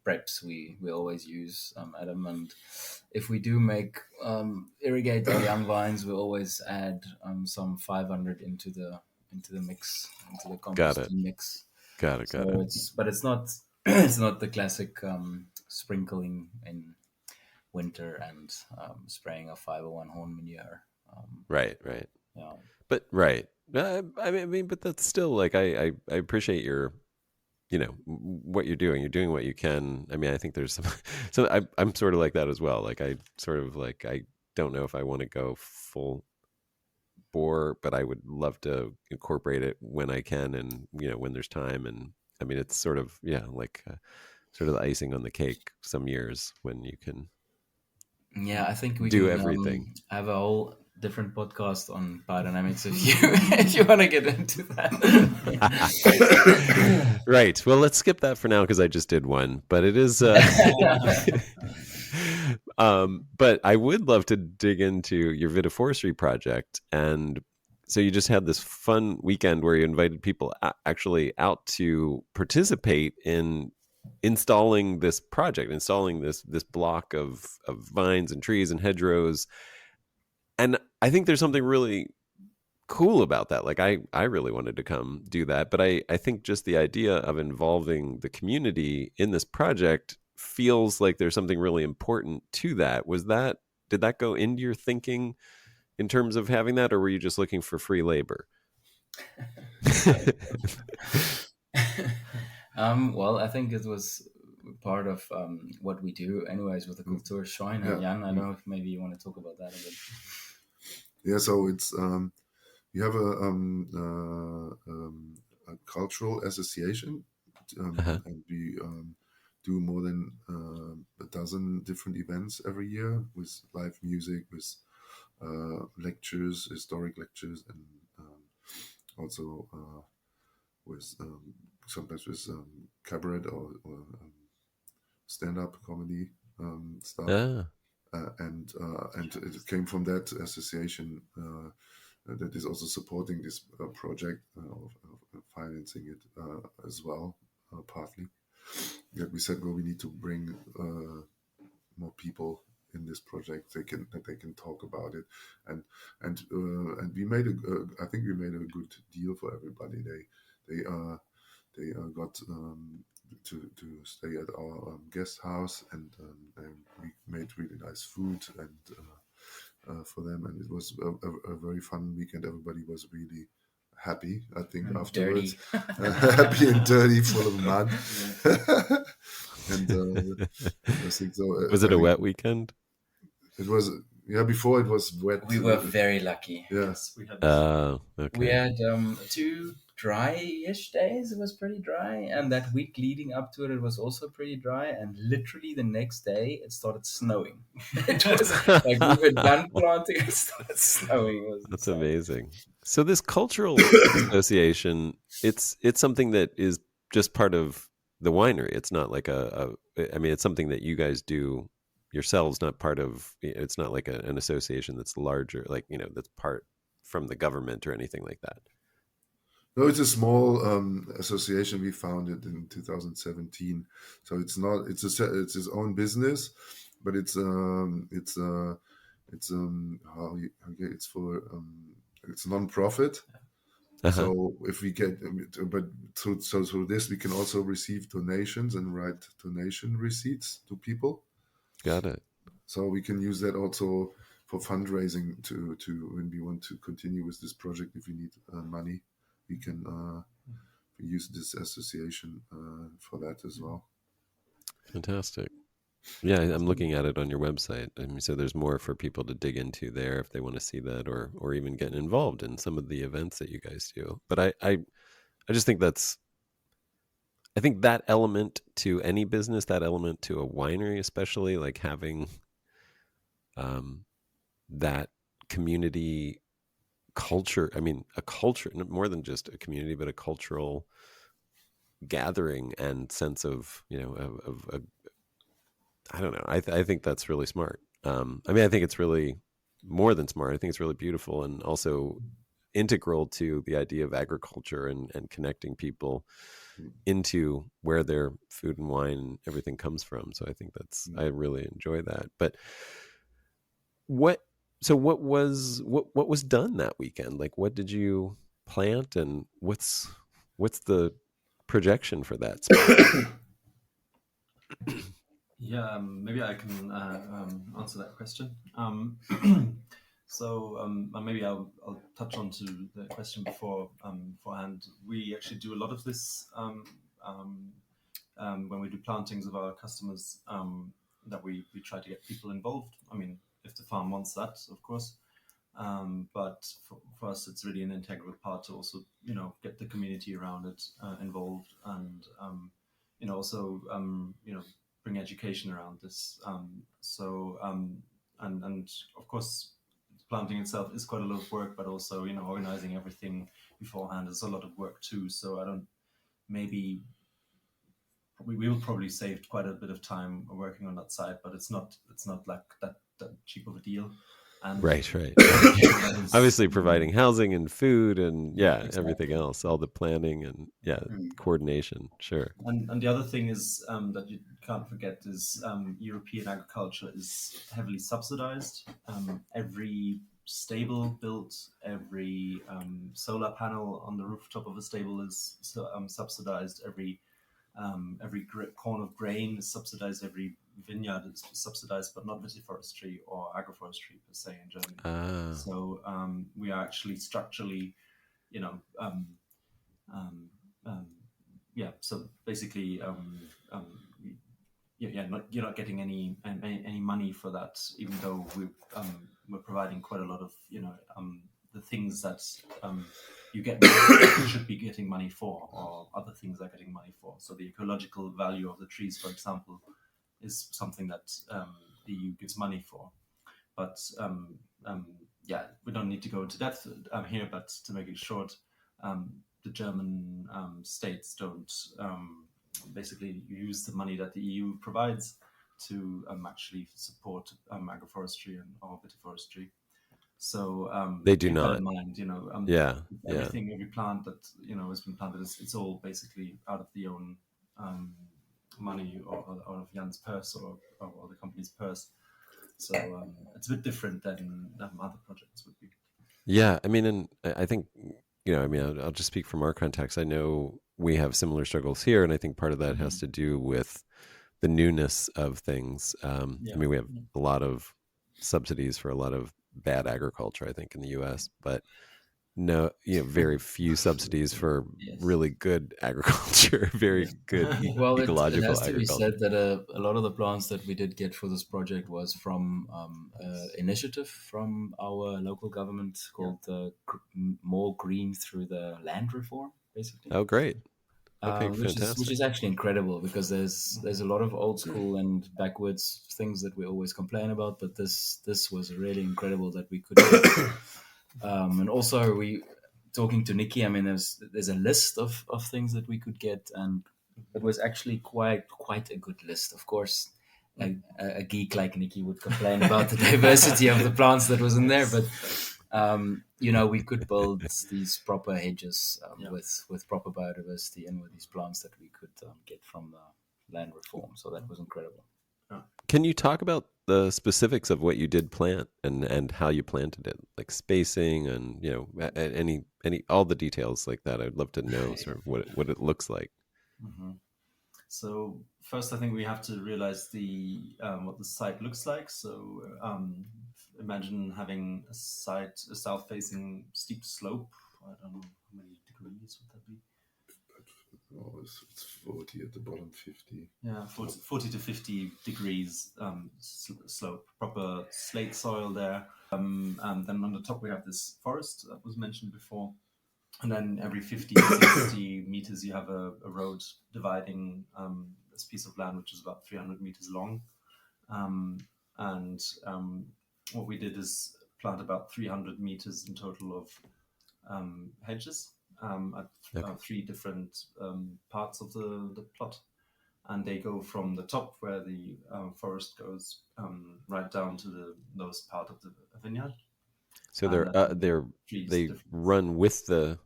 Speaker 1: preps we always use, Adam, and if we do make irrigate the young vines, we always add some 500 into the mix, into the compost mix.
Speaker 2: Got it.
Speaker 1: It's not it's not the classic sprinkling in winter and spraying a 501 horn manure.
Speaker 2: Right.
Speaker 1: Yeah.
Speaker 2: But right. I mean, but that's still like I appreciate your, what you're doing. You're doing what you can. I mean, I think there's some. So I'm sort of like that as well. Like I sort of like I don't know if I want to go full bore, but I would love to incorporate it when I can, and when there's time. And I mean, it's sort of like sort of the icing on the cake. Some years when you can.
Speaker 1: Yeah, I think we
Speaker 2: do
Speaker 1: can
Speaker 2: everything.
Speaker 1: Have a whole different podcast on biodynamics if you want to get into that.
Speaker 2: Right. Well, let's skip that for now because I just did one. But it is. But I would love to dig into your Vitiforestry project. And so you just had this fun weekend where you invited people actually out to participate in installing this project, installing this block of vines and trees and hedgerows. And I think there's something really cool about that. Like I really wanted to come do that, but I think just the idea of involving the community in this project feels like there's something really important to that. Did that go into your thinking in terms of having that, or were you just looking for free labor?
Speaker 1: Well, I think it was part of what we do anyways with the Kultur Schwein. And Jan, I don't know if maybe you want to talk about that a bit.
Speaker 3: Yeah, so it's you have a cultural association, and we do more than a dozen different events every year with live music, with lectures, historic lectures, and also with sometimes with cabaret or stand-up comedy stuff. And it came from that association that is also supporting this project of financing it as well, partly. Yeah, we said, well, we need to bring more people in this project. They can talk about it, and we made I think we made a good deal for everybody. They got to stay at our guest house, and we made really nice food and for them, and it was a very fun weekend. Everybody was really happy, I think, afterwards. Happy and dirty, full of mud. And I think so.
Speaker 2: Was it a wet weekend?
Speaker 3: It was. Yeah, before it was wet.
Speaker 1: We were very lucky.
Speaker 3: Yes,
Speaker 4: we had.
Speaker 2: Okay.
Speaker 1: We had 2 dry-ish days. It was pretty dry, and that week leading up to it, it was also pretty dry. And literally the next day, it started snowing. It was like we were done planting, it started snowing.
Speaker 2: That's amazing. So this cultural association, it's something that is just part of the winery. It's not like I mean, it's something that you guys do yourselves, not part of. It's not like an association that's larger, like that's part from the government or anything like that.
Speaker 3: No, it's a small association. We founded in 2017, so it's not. It's its own business, but it's it's non-profit. So if we get, but through this we can also receive donations and write donation receipts to people.
Speaker 2: Got it.
Speaker 3: So we can use that also for fundraising to when we want to continue with this project. If we need money, we can use this association for that as well.
Speaker 2: Fantastic. Yeah, I'm looking at it on your website. I mean, so there's more for people to dig into there if they want to see that, or even get involved in some of the events that you guys do. But I just think I think that element to any business, that element to a winery, especially, like having that community culture. I mean, a culture, more than just a community, but a cultural gathering and sense of, I don't know. I think that's really smart. I mean, I think it's really more than smart. I think it's really beautiful and also integral to the idea of agriculture and connecting people into where their food and wine and everything comes from. So I think I really enjoy that. But what was done that weekend? Like, what did you plant, and what's the projection for that spot?
Speaker 4: Yeah, maybe I can answer that question. Maybe I'll touch on to the question beforehand. We actually do a lot of this when we do plantings of our customers, that we try to get people involved. I mean, if the farm wants that, of course. But for us, it's really an integral part to also, get the community around it involved, and also bring education around this. And of course, planting itself is quite a lot of work, but also organizing everything beforehand is a lot of work too. So I don't maybe. We will probably save quite a bit of time working on that side, but it's not like that cheap of a deal. And
Speaker 2: right. Obviously providing housing and food and exactly. Everything else, all the planning and coordination. Sure.
Speaker 4: And the other thing is that you can't forget is European agriculture is heavily subsidized. Every stable built, every solar panel on the rooftop of a stable is subsidized. Every corn of grain is subsidized. Every vineyard is subsidized, but not vitiforestry or agroforestry per se in Germany. So we are actually structurally, So basically, you're not getting any money for that, even though we're providing quite a lot of the things that you should be getting money for, or other things are getting money for. So the ecological value of the trees, for example, is something that the EU gives money for. But we don't need to go into depth here. But to make it short, the German states don't basically use the money that the EU provides to actually support agroforestry or vitiforestry. So
Speaker 2: they do not.
Speaker 4: In mind, everything, every plant that has been planted, it's all basically out of the own money or out of Jan's purse or the company's purse. So it's a bit different than other projects would be.
Speaker 2: Yeah, I mean, and I think I'll just speak from our context. I know we have similar struggles here, and I think part of that has to do with the newness of things. I mean, we have a lot of subsidies for a lot of bad agriculture, I think, in the U.S., but no, very few subsidies for really good agriculture, very good ecological
Speaker 1: it has to
Speaker 2: agriculture.
Speaker 1: Be said that a lot of the plants that we did get for this project was from initiative from our local government called More Green Through the Land Reform, basically.
Speaker 2: Oh, great. Okay,
Speaker 1: which is actually incredible, because there's a lot of old school and backwards things that we always complain about, but this was really incredible that we could and also we talking to Nikki, I mean there's a list of things that we could get, and it was actually quite a good list. Of course a geek like Nikki would complain about the diversity of the plants that was in there, but we could build these proper hedges with proper biodiversity and with these plants that we could get from the land reform. So that was incredible.
Speaker 2: Can you talk about the specifics of what you did plant and how you planted it, like spacing and any all the details like that? I'd love to know sort of what it looks like.
Speaker 4: Mm-hmm. So first, I think we have to realize what the site looks like. So imagine having a south-facing steep slope. I don't know how many degrees would that be.
Speaker 3: It's 40 at the bottom, 50.
Speaker 4: Yeah, 40 to 50 degrees slope, proper slate soil there. And then on the top we have this forest that was mentioned before. And then every 50 to 60 meters you have a road dividing this piece of land, which is about 300 meters long. What we did is plant about 300 meters in total of hedges at 3 different parts of the plot. and they go from the top where the forest goes right down to the lowest part of the vineyard.
Speaker 2: So they
Speaker 4: Trees,
Speaker 2: run with the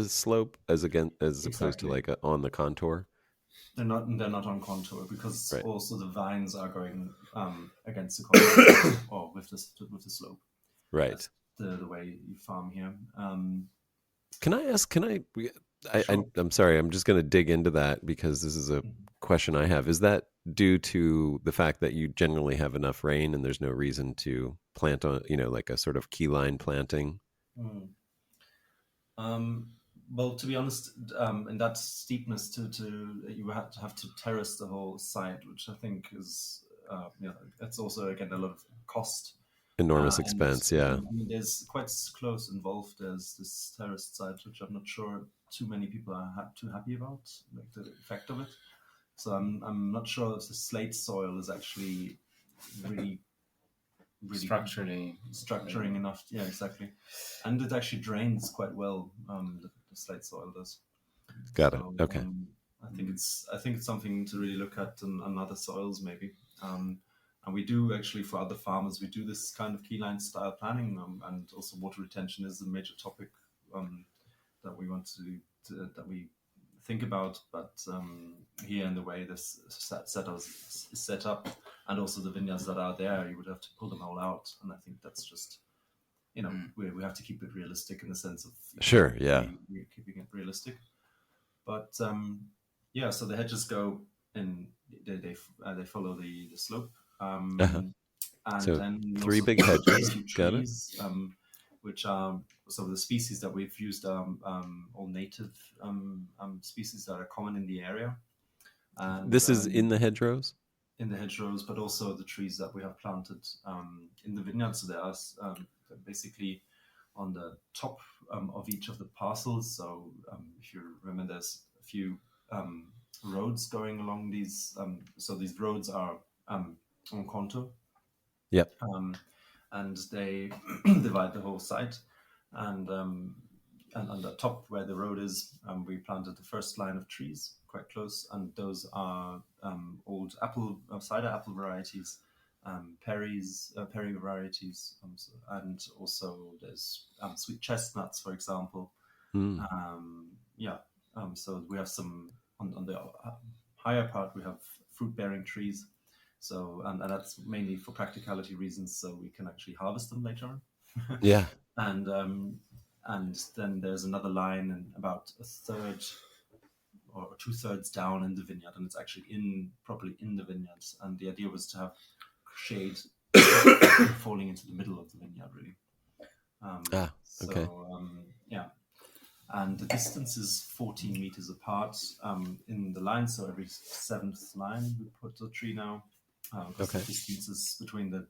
Speaker 2: slope as opposed to
Speaker 4: exactly.
Speaker 2: like on the contour.
Speaker 4: They're not on contour because
Speaker 2: Right.
Speaker 4: also the vines are going against the contour or with the slope.
Speaker 2: Right.
Speaker 4: That's the way you farm here.
Speaker 2: Can I ask?
Speaker 4: Sure.
Speaker 2: I'm sorry. I'm just going to dig into that because this is a question I have. Is that due to the fact that you generally have enough rain and there's no reason to plant on, like a sort of key line planting?
Speaker 4: Well, to be honest, in that steepness, you have to terrace the whole site, which I think is, it's also again a lot of cost.
Speaker 2: Enormous
Speaker 4: And
Speaker 2: expense, yeah.
Speaker 4: I mean, there's quite close involved. There's this terraced site, which I'm not sure too many people are too happy about, like the effect of it. So I'm not sure if the slate soil is actually really structuring enough. Yeah, exactly. And it actually drains quite well. The slate soil does.
Speaker 2: Got it. Okay.
Speaker 4: I think it's something to really look at on other soils maybe. And we do actually for other farmers we do this kind of keyline style planning, and also water retention is a major topic that we want that we think about. But here in the way this setup is set up, and also the vineyards that are there, you would have to pull them all out, and I think that's just we have to keep it realistic in the sense of
Speaker 2: sure, yeah,
Speaker 4: we're keeping it realistic. But so the hedges go in. They follow the slope. And
Speaker 2: so
Speaker 4: then
Speaker 2: 3 big hedges.
Speaker 4: Trees, which are so the species that we've used are all native species that are common in the area. And,
Speaker 2: this is in the hedgerows?
Speaker 4: In the hedgerows, but also the trees that we have planted in the vineyard. So there are basically on the top of each of the parcels. So if you remember, there's a few roads going along these. So these roads are on contour.
Speaker 2: Yep.
Speaker 4: And they divide the whole site. And on the top where the road is, we planted the first line of trees quite close, and those are old cider apple varieties, perry varieties, and also there's sweet chestnuts, for example. So we have some on the higher part. We have fruit-bearing trees. So and that's mainly for practicality reasons, so we can actually harvest them later on.
Speaker 2: Yeah.
Speaker 4: And then there's another line and about a third or 2/3 down in the vineyard, and it's actually properly in the vineyards. And the idea was to have shade falling into the middle of the vineyard, really.
Speaker 2: Okay.
Speaker 4: And the distance is 14 meters apart in the line. So every 7th line we put a tree now. Because the distances between the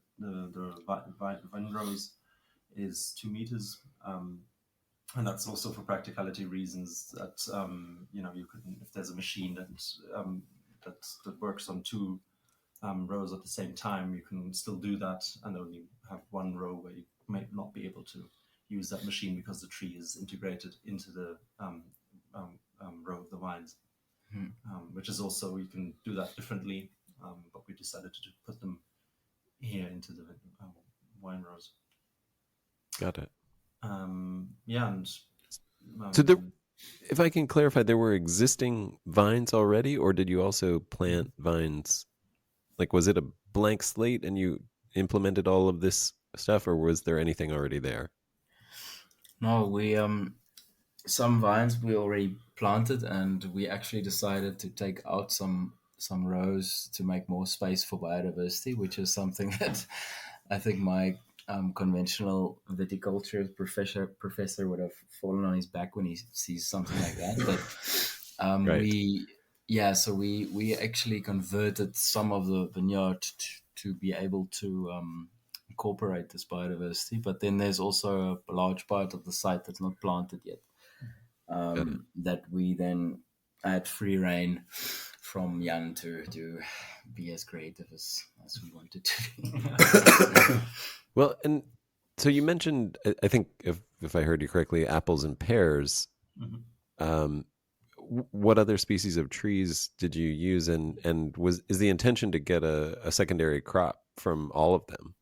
Speaker 4: vine rows is 2 meters, and that's also for practicality reasons. That you can, if there's a machine that works on 2 rows at the same time, you can still do that, and only have 1 row where you may not be able to use that machine because the tree is integrated into the row of the vines, which is also you can do that differently. But we decided to put them here into the wine rows.
Speaker 2: Got it.
Speaker 4: So
Speaker 2: if I can clarify, there were existing vines already, or did you also plant vines? Like, was it a blank slate and you implemented all of this stuff, or was there anything already there?
Speaker 1: No, we some vines we already planted, and we actually decided to take out some rows to make more space for biodiversity, which is something that I think my conventional viticulture professor would have fallen on his back when he sees something like that. But
Speaker 2: right.
Speaker 1: we actually converted some of the vineyard to be able to incorporate this biodiversity. But then there's also a large part of the site that's not planted yet, that we then had free reign from Jan to be as creative as we wanted to be.
Speaker 2: Well, and so you mentioned, I think if I heard you correctly, apples and pears. what other species of trees did you use, and is the intention to get a secondary crop from all of them?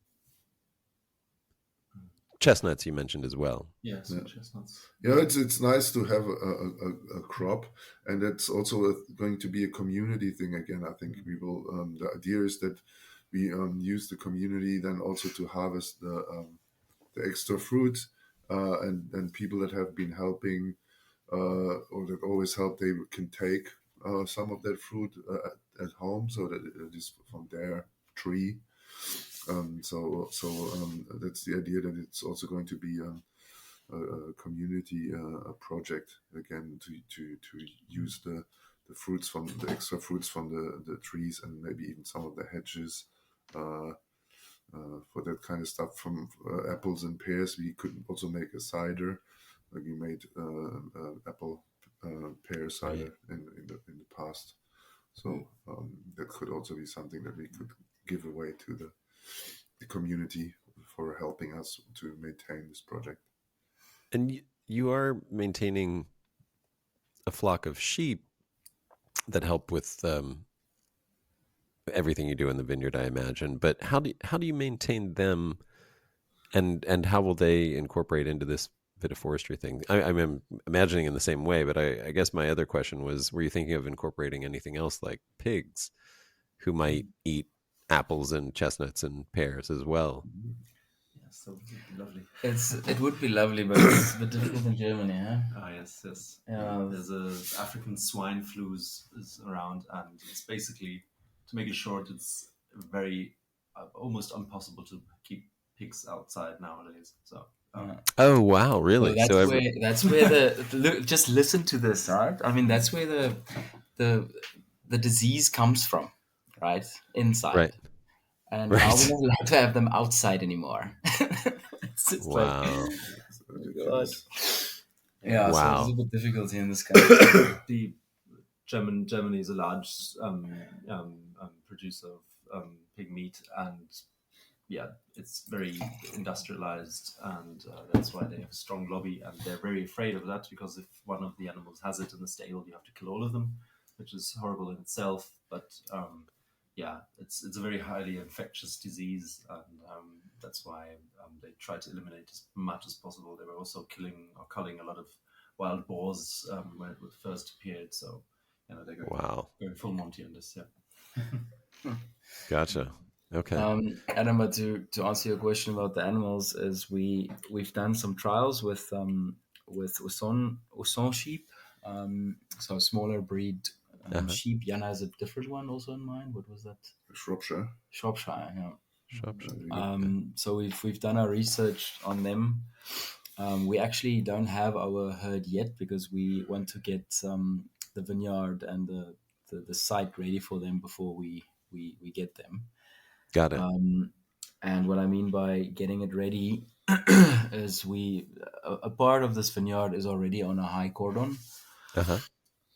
Speaker 2: Chestnuts you mentioned as well.
Speaker 4: Yes,
Speaker 3: Yeah.
Speaker 4: chestnuts.
Speaker 3: Yeah, it's nice to have a crop, and that's also going to be a community thing again. I think we will. The idea is that we use the community then also to harvest the extra fruit, and people that have been helping or that always help, they can take some of that fruit at home, so that it is from their tree. That's the idea, that it's also going to be a community project again, to use the fruits from the extra fruits from the trees, and maybe even some of the hedges for that kind of stuff. From apples and pears, we could also make a cider. Like we made apple pear cider in the past. So that could also be something that we could give away to the community for helping us to maintain this project.
Speaker 2: And you are maintaining a flock of sheep that help with everything you do in the vineyard, I imagine. But how do you maintain them, and how will they incorporate into this vitiforestry thing? I'm imagining in the same way, but I guess my other question was, were you thinking of incorporating anything else, like pigs who might eat apples and chestnuts and pears as well?
Speaker 4: Yes, that would be lovely.
Speaker 1: It would be lovely, but it's a bit difficult in Germany, huh?
Speaker 4: Ah, yes.
Speaker 1: Yeah.
Speaker 4: There's a African swine flu is around, and it's basically, to make it short, it's very almost impossible to keep pigs outside nowadays. So.
Speaker 2: Oh wow, really?
Speaker 1: So that's where the just listen to this, right? I mean, that's where the disease comes from, right? Inside.
Speaker 2: Right.
Speaker 1: And now we're not allowed to have them outside anymore. It's
Speaker 2: wow.
Speaker 1: God. Yeah,
Speaker 2: wow.
Speaker 1: so it's a bit difficult here in this country.
Speaker 4: The Germany is a large producer of pig meat, and it's very industrialized, and that's why they have a strong lobby, and they're very afraid of that, because if one of the animals has it in the stable, you have to kill all of them, which is horrible in itself. But it's a very highly infectious disease, and that's why they try to eliminate as much as possible. They were also killing or culling a lot of wild boars when it first appeared. So they're going full Monty on this. Yeah.
Speaker 2: Gotcha. Okay.
Speaker 1: Adam, but to answer your question about the animals, is we've done some trials with Uson sheep, so a smaller breed sheep. Jan has a different one also in mind. What was that?
Speaker 3: Shropshire,
Speaker 1: yeah.
Speaker 2: Shropshire.
Speaker 1: So we've done our research on them. We actually don't have our herd yet, because we want to get the vineyard and the site ready for them before we get them.
Speaker 2: Got it.
Speaker 1: And what I mean by getting it ready is a part of this vineyard is already on a high cordon,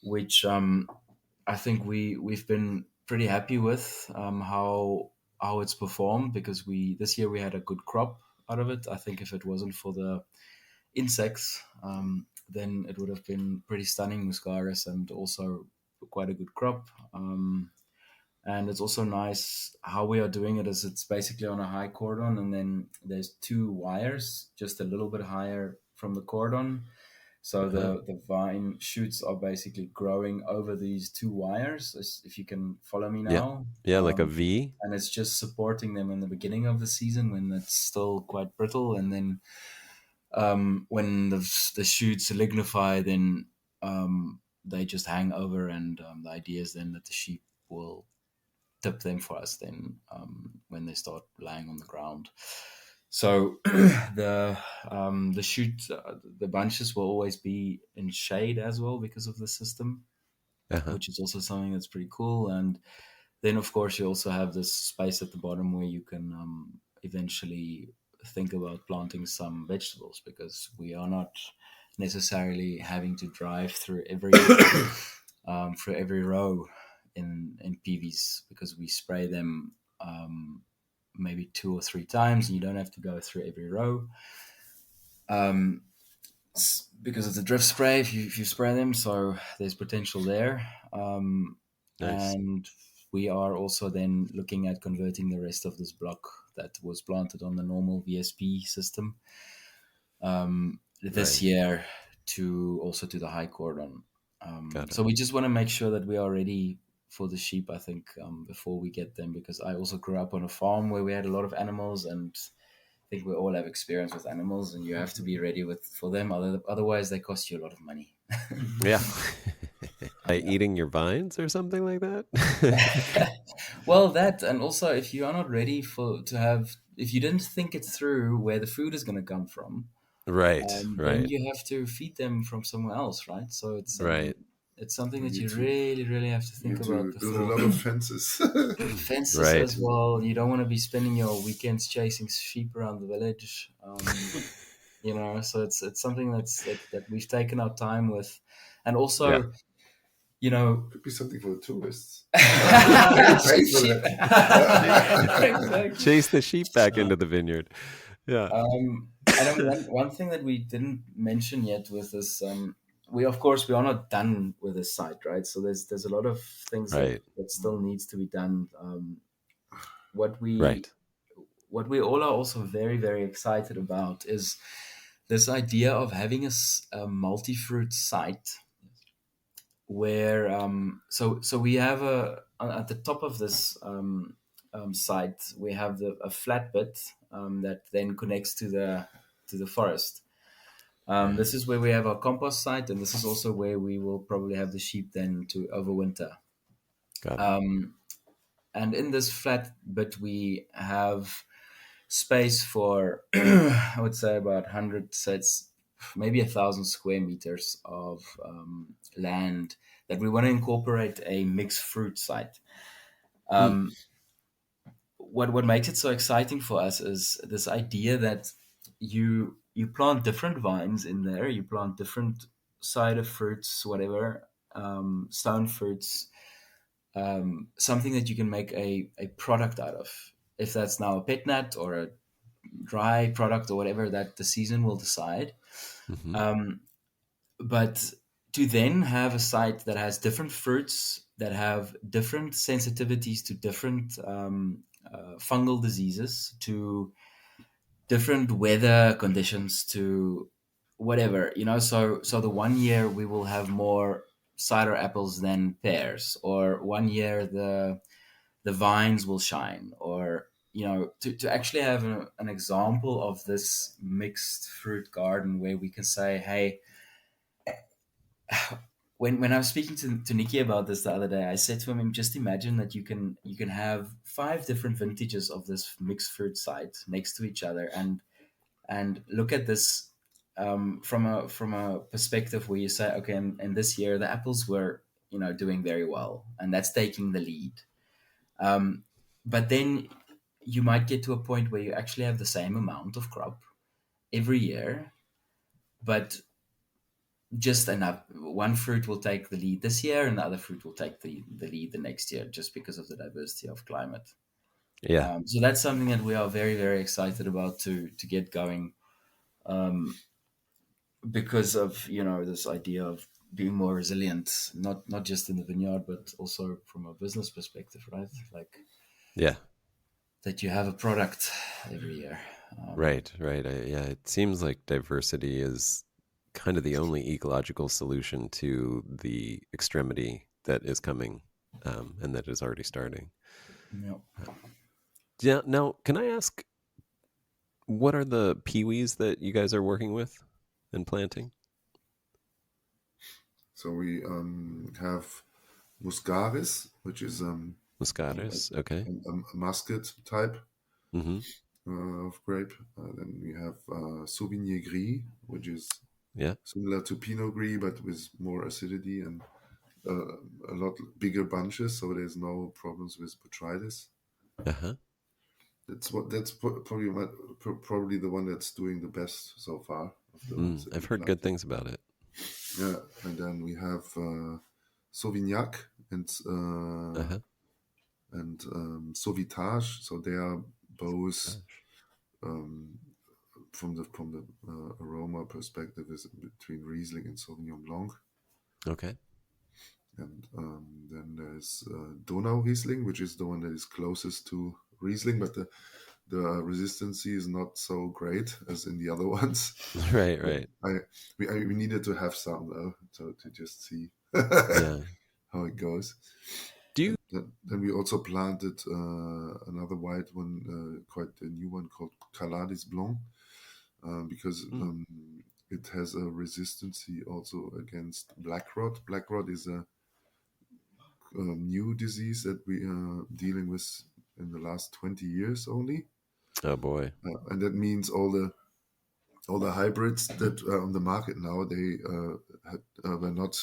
Speaker 1: which I think we've been pretty happy with how it's performed, because this year we had a good crop out of it. I think if it wasn't for the insects, then it would have been pretty stunning muscaris, and also quite a good crop. And it's also nice how we are doing it, is it's basically on a high cordon, and then there's 2 wires just a little bit higher from the cordon. So the vine shoots are basically growing over these 2 wires, if you can follow me now.
Speaker 2: Yeah, like a V.
Speaker 1: And it's just supporting them in the beginning of the season when it's still quite brittle. And then when the shoots lignify, then they just hang over. And the idea is then that the sheep will tip them for us then when they start lying on the ground. So the shoot, the bunches will always be in shade as well because of the system, which is also something that's pretty cool. And then of course you also have this space at the bottom where you can eventually think about planting some vegetables, because we are not necessarily having to drive through every row in PIWIs, because we spray them maybe 2 or 3 times, and you don't have to go through every row. because it's a drift spray if you spray them, so there's potential there.
Speaker 2: Nice.
Speaker 1: And we are also then looking at converting the rest of this block that was planted on the normal VSP system this
Speaker 2: Right.
Speaker 1: year to the high cordon.
Speaker 2: Got it.
Speaker 1: So we just want to make sure that we are ready for the sheep, I think, before we get them, because I also grew up on a farm where we had a lot of animals, and I think we all have experience with animals, and you have to be ready for them. Otherwise, they cost you a lot of money.
Speaker 2: Yeah. By eating your vines or something like that?
Speaker 1: Well, that, and also if you are not ready if you didn't think it through where the food is going to come from,
Speaker 2: Right,
Speaker 1: then
Speaker 2: right,
Speaker 1: you have to feed them from somewhere else, right? So
Speaker 2: right,
Speaker 1: it's something
Speaker 3: You
Speaker 1: that you
Speaker 3: need to
Speaker 1: really, really have to
Speaker 3: you
Speaker 1: think
Speaker 3: need
Speaker 1: about
Speaker 3: to build a
Speaker 1: before.
Speaker 3: lot of fences.
Speaker 1: Fences
Speaker 2: right.
Speaker 1: as well. You don't want to be spending your weekends chasing sheep around the village. So it's something that we've taken our time with, and
Speaker 2: Yeah.
Speaker 1: also,
Speaker 3: Could be something for the tourists.
Speaker 1: chase
Speaker 3: Pay for
Speaker 1: sheep.
Speaker 3: that.
Speaker 1: Exactly.
Speaker 2: Chase the sheep back into the vineyard. Yeah.
Speaker 1: And then one thing that we didn't mention yet with this, we are not done with this site, right? So there's a lot of things
Speaker 2: Right,
Speaker 1: that still needs to be done. What we
Speaker 2: right.
Speaker 1: what we all are also very, very excited about is this idea of having a multi-fruit site where so we have at the top of this site we have a flat bit that then connects to the forest. This is where we have our compost site, and this is also where we will probably have the sheep then to overwinter.
Speaker 2: Got it.
Speaker 1: And in this flat bit we have space for I would say about 100 sets, maybe 1,000 square meters of land that we want to incorporate a mixed fruit site. Um, what makes it so exciting for us is this idea that you plant different vines in there, you plant different cider fruits, whatever, stone fruits, something that you can make a product out of. If that's now a pet nut or a dry product or whatever that the season will decide.
Speaker 2: Mm-hmm.
Speaker 1: But to then have a site that has different fruits that have different sensitivities to different fungal diseases, to different weather conditions, to whatever, so the one year we will have more cider apples than pears, or one year the vines will shine, or to actually have an example of this mixed fruit garden where we can say, hey, when I was speaking to Nikki about this the other day, I said to him, just imagine that you can have 5 different vintages of this mixed fruit site next to each other, and look at this from a perspective where you say, okay, and this year the apples were doing very well, and that's taking the lead. But then you might get to a point where you actually have the same amount of crop every year, but just enough. One fruit will take the lead this year, and the other fruit will take the lead the next year, just because of the diversity of climate.
Speaker 2: Yeah.
Speaker 1: So that's something that we are very, very excited about to get going, because of this idea of being more resilient, not just in the vineyard, but also from a business perspective, right? Like
Speaker 2: Yeah.
Speaker 1: that you have a product every year.
Speaker 2: Right. Right. Yeah. It seems like diversity is kind of the only ecological solution to the extremity that is coming, and that is already starting.
Speaker 1: Yeah.
Speaker 2: Yeah. Now, can I ask, what are the PIWIs that you guys are working with and planting?
Speaker 3: So we have Muscaris, which is
Speaker 2: Muscaris. Okay.
Speaker 3: a muscat type
Speaker 2: Mm-hmm.
Speaker 3: of grape. Then we have Sauvignon Gris, which is
Speaker 2: Yeah.
Speaker 3: similar to Pinot Gris but with more acidity and a lot bigger bunches, so there's no problems with botrytis.
Speaker 2: Uh-huh.
Speaker 3: Probably the one that's doing the best so far of the ones that
Speaker 2: I've
Speaker 3: we
Speaker 2: heard good
Speaker 3: planted.
Speaker 2: things about it.
Speaker 3: Yeah, and then we have Sauvignac and
Speaker 2: Uh-huh.
Speaker 3: Sauvitage. So they are both
Speaker 2: Gosh.
Speaker 3: from the aroma our perspective is between Riesling and Sauvignon Blanc.
Speaker 2: Okay.
Speaker 3: And then there's Donau Riesling, which is the one that is closest to Riesling, but the resistance is not so great as in the other ones.
Speaker 2: Right.
Speaker 3: We needed to have some though, so to just see
Speaker 2: Yeah.
Speaker 3: how it goes.
Speaker 2: Do you?
Speaker 3: Then we also planted another white one, quite a new one called Calades Blanc, because it has a resistance also against black rot. Black rot is a new disease that we are dealing with in the last 20 years only.
Speaker 2: Oh boy.
Speaker 3: And that means all the hybrids that are on the market now, they were not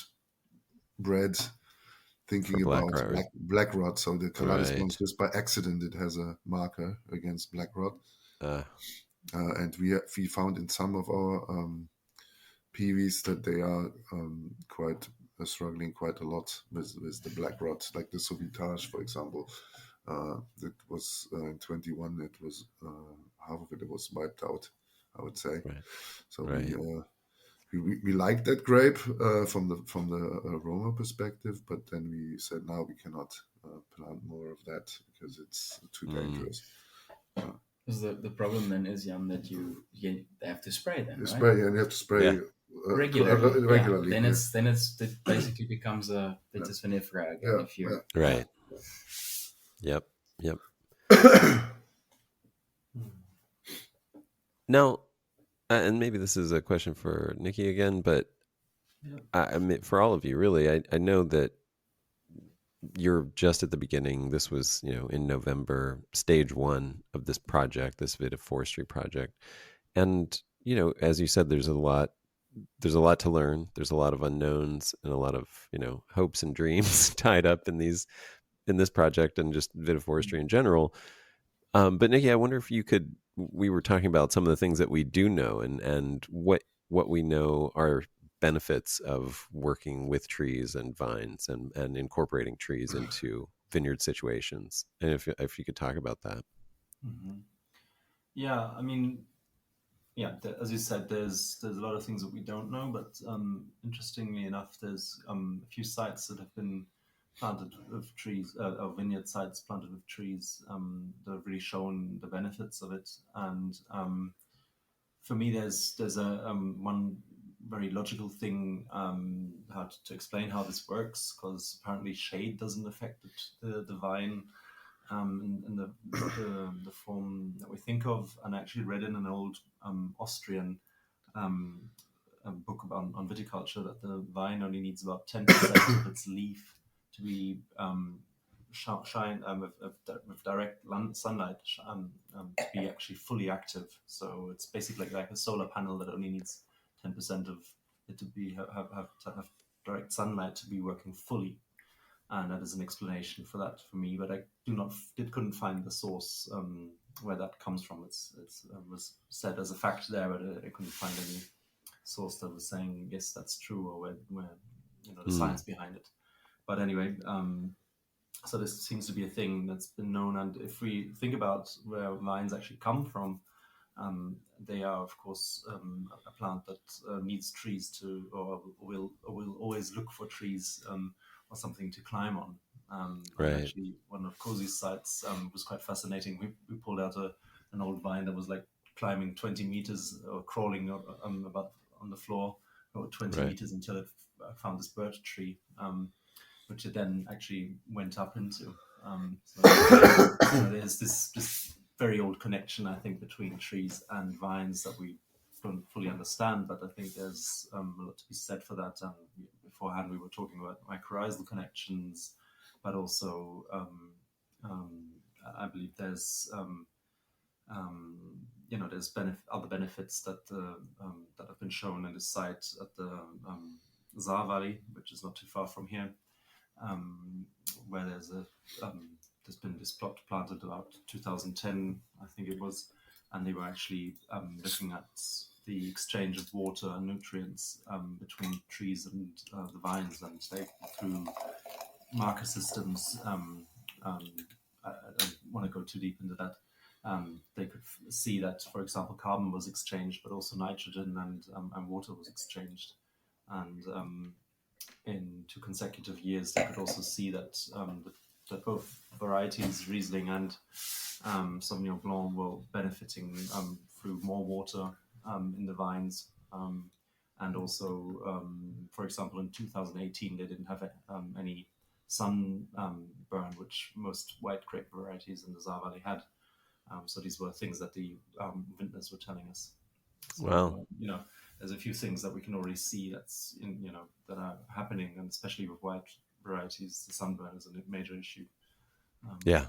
Speaker 3: bred thinking
Speaker 2: For black
Speaker 3: about
Speaker 2: rot.
Speaker 3: black rot. So the Calades Blanc,
Speaker 2: Right.
Speaker 3: just by accident, it has a marker against black rot. And we found in some of our PIWIs that they are quite struggling quite a lot with the black rot, like the Sauvitage, for example. That was in 21. It was half of it was wiped out, I would say.
Speaker 2: Right.
Speaker 3: So
Speaker 2: Right.
Speaker 3: we like that grape from the aroma perspective, but then we said now we cannot plant more of that because it's too dangerous.
Speaker 1: Because the problem then is, Jan, that you have to spray then,
Speaker 3: You
Speaker 1: right?
Speaker 3: spray, and you have to spray regularly.
Speaker 1: Then it basically becomes a vitis vinifera again. If you
Speaker 2: Right. Yep. Now, and maybe this is a question for Nikki again, but I mean, for all of you, really, I know that you're just at the beginning. This was, in November, stage 1 of this project, this Vitiforestry project. And, as you said, there's a lot to learn. There's a lot of unknowns and a lot of, hopes and dreams tied up in this project and just Vitiforestry in general. But Nikki, I wonder if we were talking about some of the things that we do know and what we know are benefits of working with trees and vines and incorporating trees into vineyard situations. And if you could talk about that.
Speaker 4: Mm-hmm. Yeah, I mean, as you said, there's a lot of things that we don't know, but interestingly enough, there's a few sites that have been planted with trees, or vineyard sites planted with trees that have really shown the benefits of it. And for me, there's a one very logical thing how to explain how this works, because apparently shade doesn't affect the vine in the form that we think of. And I actually read in an old Austrian book on viticulture that the vine only needs about 10% of its leaf to be shine with direct sunlight to be actually fully active. So it's basically like a solar panel that only needs 10% of it to be have direct sunlight to be working fully. And that is an explanation for that for me, but I couldn't find the source where that comes from. It was said as a fact there, but I couldn't find any source that was saying yes, that's true, or where the science behind it. But anyway, so this seems to be a thing that's been known. And if we think about where vines actually come from, they are, of course, a plant that needs trees to, or will always look for trees or something to climb on.
Speaker 2: Right.
Speaker 4: Actually, one of Kosie's sites was quite fascinating. We pulled out an old vine that was like climbing 20 meters or crawling about on the floor or 20 meters until it found this birch tree, which it then actually went up into. There's this very old connection, I think, between trees and vines that we don't fully understand, but I think there's a lot to be said for that. Beforehand, we were talking about mycorrhizal connections, but also I believe there's there's other benefits that have been shown in this site at the Saar Valley, which is not too far from here, where there's been this plot planted about 2010, I think it was, and they were actually looking at the exchange of water and nutrients between trees and the vines, and they, through marker systems, I don't want to go too deep into that, they could see that, for example, carbon was exchanged, but also nitrogen and water was exchanged. And in 2 consecutive years, they could also see that that both varieties, Riesling and Sauvignon Blanc, were benefiting through more water in the vines. And also, for example, in 2018, they didn't have any sun burn, which most white grape varieties in the Saar Valley had. So these were things that the vintners were telling us. So,
Speaker 2: Wow.
Speaker 4: there's a few things that we can already see that are happening, and especially with white varieties, the sunburn is a major issue.
Speaker 2: Yeah.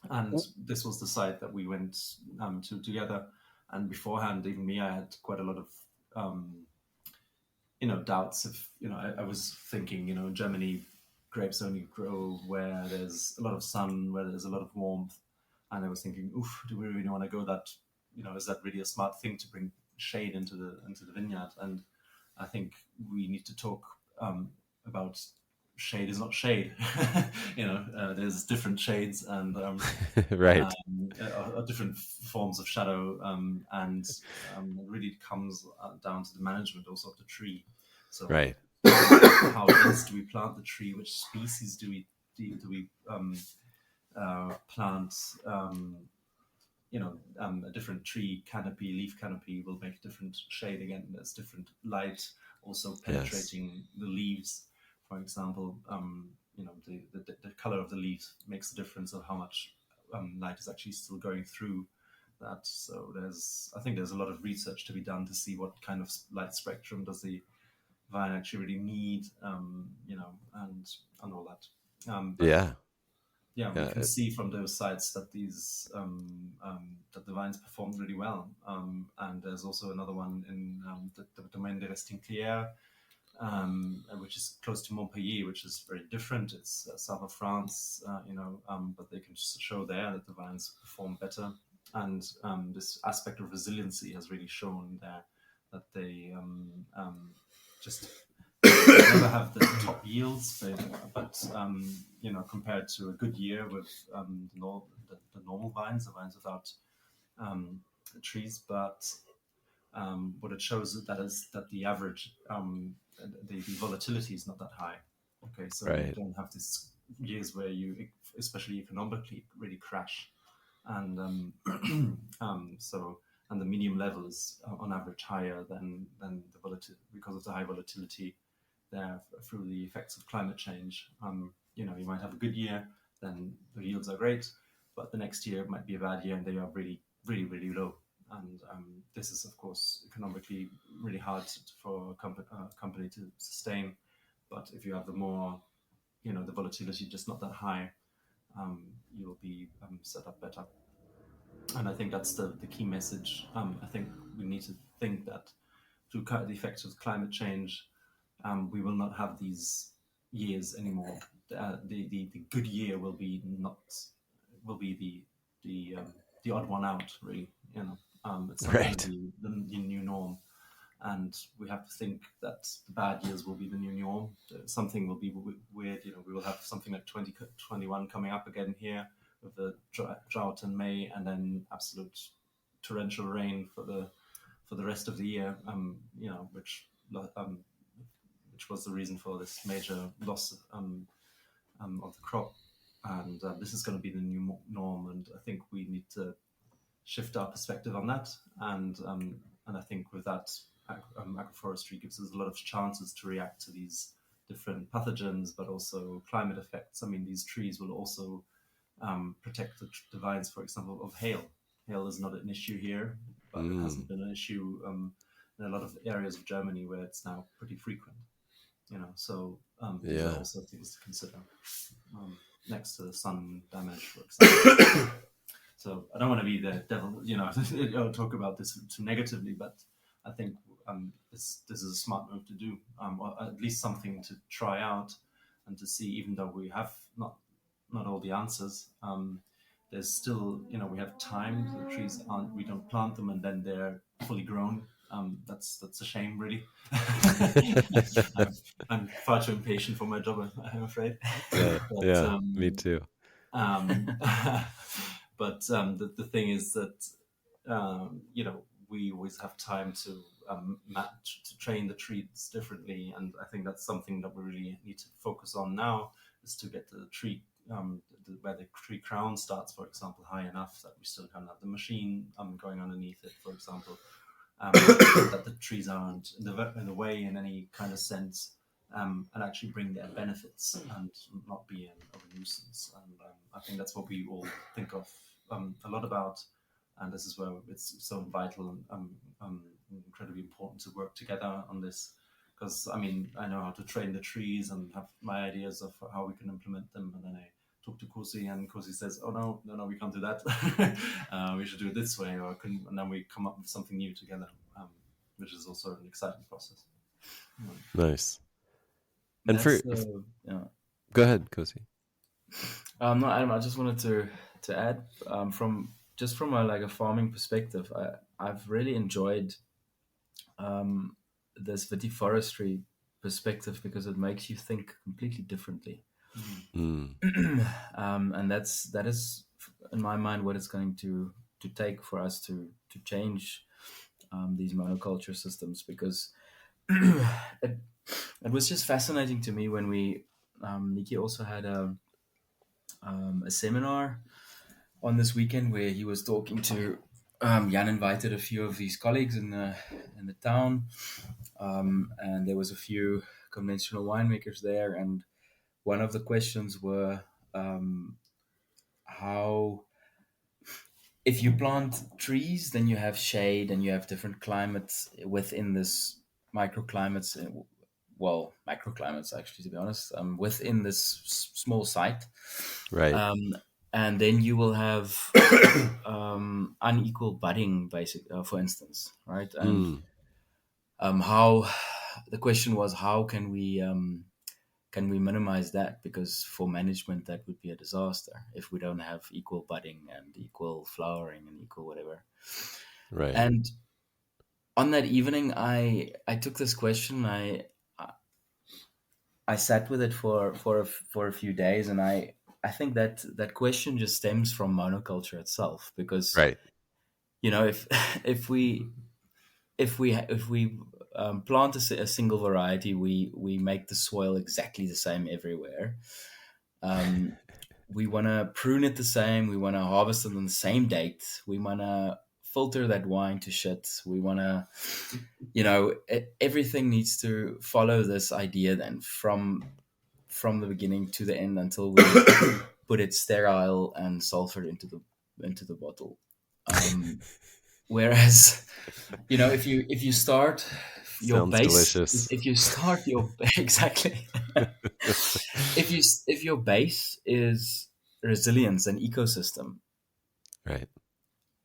Speaker 4: And this was the site that we went to together. And beforehand, even me, I had quite a lot of doubts. If I was thinking, in Germany, grapes only grow where there's a lot of sun, where there's a lot of warmth, and I was thinking, oof, do we really want to go that? Is that really a smart thing to bring shade into the vineyard? And I think we need to talk about shade is not shade. There's different shades and
Speaker 2: Right.
Speaker 4: different forms of shadow, and it really comes down to the management also of the tree. So,
Speaker 2: Right.
Speaker 4: how else do we plant the tree? Which species do we plant? A different tree canopy, leaf canopy will make different shade again. There's different light also penetrating the leaves. For example, the color of the leaves makes the difference of how much light is actually still going through that. So I think there's a lot of research to be done to see what kind of light spectrum does the vine actually really need, and all that. We can see from those sites that these that the vines performed really well. And there's also another one in the Domaine de Restinclière, which is close to Montpellier, which is very different. It's south of France, but they can show there that the vines perform better. And this aspect of resiliency has really shown there that they just never have the top yields, but compared to a good year with the normal vines, the vines without trees. But what it shows is that the average, the volatility is not that high. Okay, so you don't have these years where you, especially economically, really crash, and and the medium level is on average higher than the volatility because of the high volatility there through the effects of climate change. You might have a good year, then the yields are great, but the next year might be a bad year and they are really, really, really low. And this is, of course, economically really hard for a company to sustain. But if you have the more, the volatility just not that high, you will be set up better. And I think that's the key message. I think we need to think that through the effects of climate change, we will not have these years anymore. The good year will be the odd one out, really. It's not going to be the new norm, and we have to think that the bad years will be the new norm. Something will be weird. We will have something like 2021 coming up again here with the drought in May, and then absolute torrential rain for the rest of the year. Which was the reason for this major loss of the crop. And this is going to be the new norm. And I think we need to shift our perspective on that. And I think with that, agroforestry gives us a lot of chances to react to these different pathogens, but also climate effects. I mean, these trees will also protect the vines, for example, of hail. Hail is not an issue here, but it hasn't been an issue in a lot of areas of Germany where it's now pretty frequent. So these are also things to consider next to the sun damage, for example. So I don't want to be the devil, talk about this too negatively, but I think this is a smart move to do, or at least something to try out and to see, even though we have not all the answers. There's still, we have time. The trees we don't plant them and then they're fully grown. That's a shame, really. I'm far too impatient for my job, I'm afraid.
Speaker 2: Me too.
Speaker 4: Um, but the thing is that we always have time to train the trees differently, and I think that's something that we really need to focus on now, is to get the tree where the tree crown starts, for example, high enough that we still can have the machine going underneath it, for example, that the trees aren't in the way in any kind of sense, and actually bring their benefits and not be of a nuisance. And I think that's what we all think of a lot about. And this is where it's so vital and incredibly important to work together on this. Because I mean, I know how to train the trees and have my ideas of how we can implement them, and then I talk to Kosie, and Kosie says, "Oh no, we can't do that. We should do it this way," and then we come up with something new together, which is also an exciting process.
Speaker 2: Nice. And
Speaker 1: yeah.
Speaker 2: Go ahead, Kosie.
Speaker 1: No, Adam, I just wanted to add from a farming perspective. I've really enjoyed this vitiforestry perspective because it makes you think completely differently. And that is in my mind what it's going to take for us to change these monoculture systems, because it was just fascinating to me when we Niki also had a seminar on this weekend where he was talking to Jan invited a few of his colleagues in the town, and there was a few conventional winemakers there, and one of the questions were how, if you plant trees, then you have shade and you have different climates within this microclimates, microclimates actually, to be honest, within this small site,
Speaker 2: right?
Speaker 1: And then you will have unequal budding, for instance, right? And how the question was, how can we minimize that? Because for management, that would be a disaster if we don't have equal budding and equal flowering and equal whatever.
Speaker 2: Right.
Speaker 1: And on that evening, I took this question. I sat with it for a few days, and I think that question just stems from monoculture itself, because
Speaker 2: right.
Speaker 1: if we plant a single variety, we make the soil exactly the same everywhere. We want to prune it the same. We want to harvest it on the same date. We want to filter that wine to shit. We want to, everything needs to follow this idea then from the beginning to the end until we put it sterile and sulfur into the bottle. Whereas, if you start your
Speaker 2: Sounds
Speaker 1: base,
Speaker 2: delicious.
Speaker 1: if you start your exactly, if your base is resilience and ecosystem,
Speaker 2: right,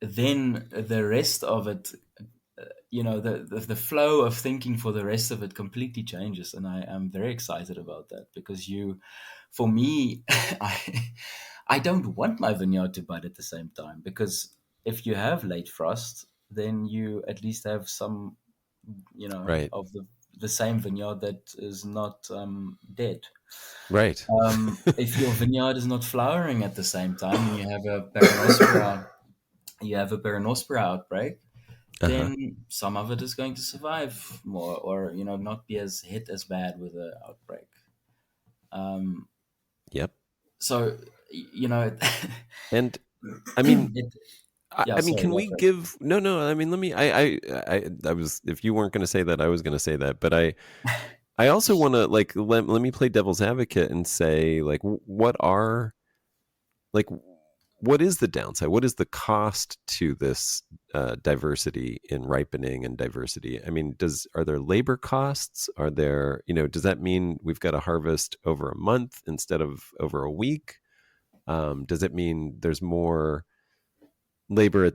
Speaker 1: then the rest of it, the flow of thinking for the rest of it completely changes, and I am very excited about that, because for me, I don't want my vineyard to bud at the same time, because if you have late frost, then you at least have some,
Speaker 2: right,
Speaker 1: of the same vineyard that is not dead.
Speaker 2: right.
Speaker 1: If your vineyard is not flowering at the same time and you have a peronospora outbreak, then some of it is going to survive more, or not be as hit as bad with the outbreak.
Speaker 2: Yep.
Speaker 1: So
Speaker 2: and I mean, can we
Speaker 1: sorry.
Speaker 2: give? No. I mean, let me. I was. If you weren't going to say that, I was going to say that. But I also want to let me play devil's advocate and say what is the downside? What is the cost to this diversity in ripening and diversity? I mean, are there labor costs? Are there, does that mean we've got to harvest over a month instead of over a week? Does it mean there's more labor,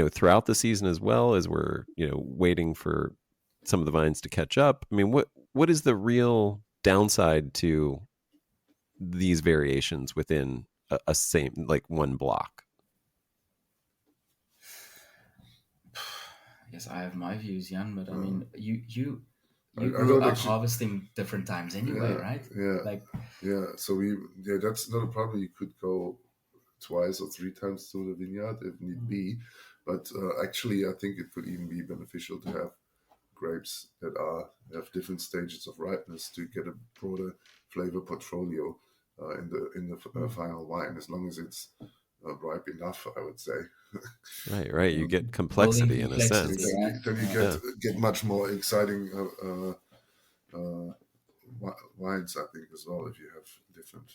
Speaker 2: throughout the season as well, as we're, waiting for some of the vines to catch up? I mean, what is the real downside to these variations within a same, one block?
Speaker 1: Yes, I have my views, Jan, but I mean, you grew up harvesting different times anyway, right?
Speaker 3: Yeah. So that's not a problem. You could go twice or three times to the vineyard if need be. But actually, I think it could even be beneficial to have grapes that have different stages of ripeness to get a broader flavor portfolio in the final wine, as long as it's ripe enough, I would say.
Speaker 2: Right. You get complexity in a sense.
Speaker 3: Then you get much more exciting wines, I think, as well, if you have different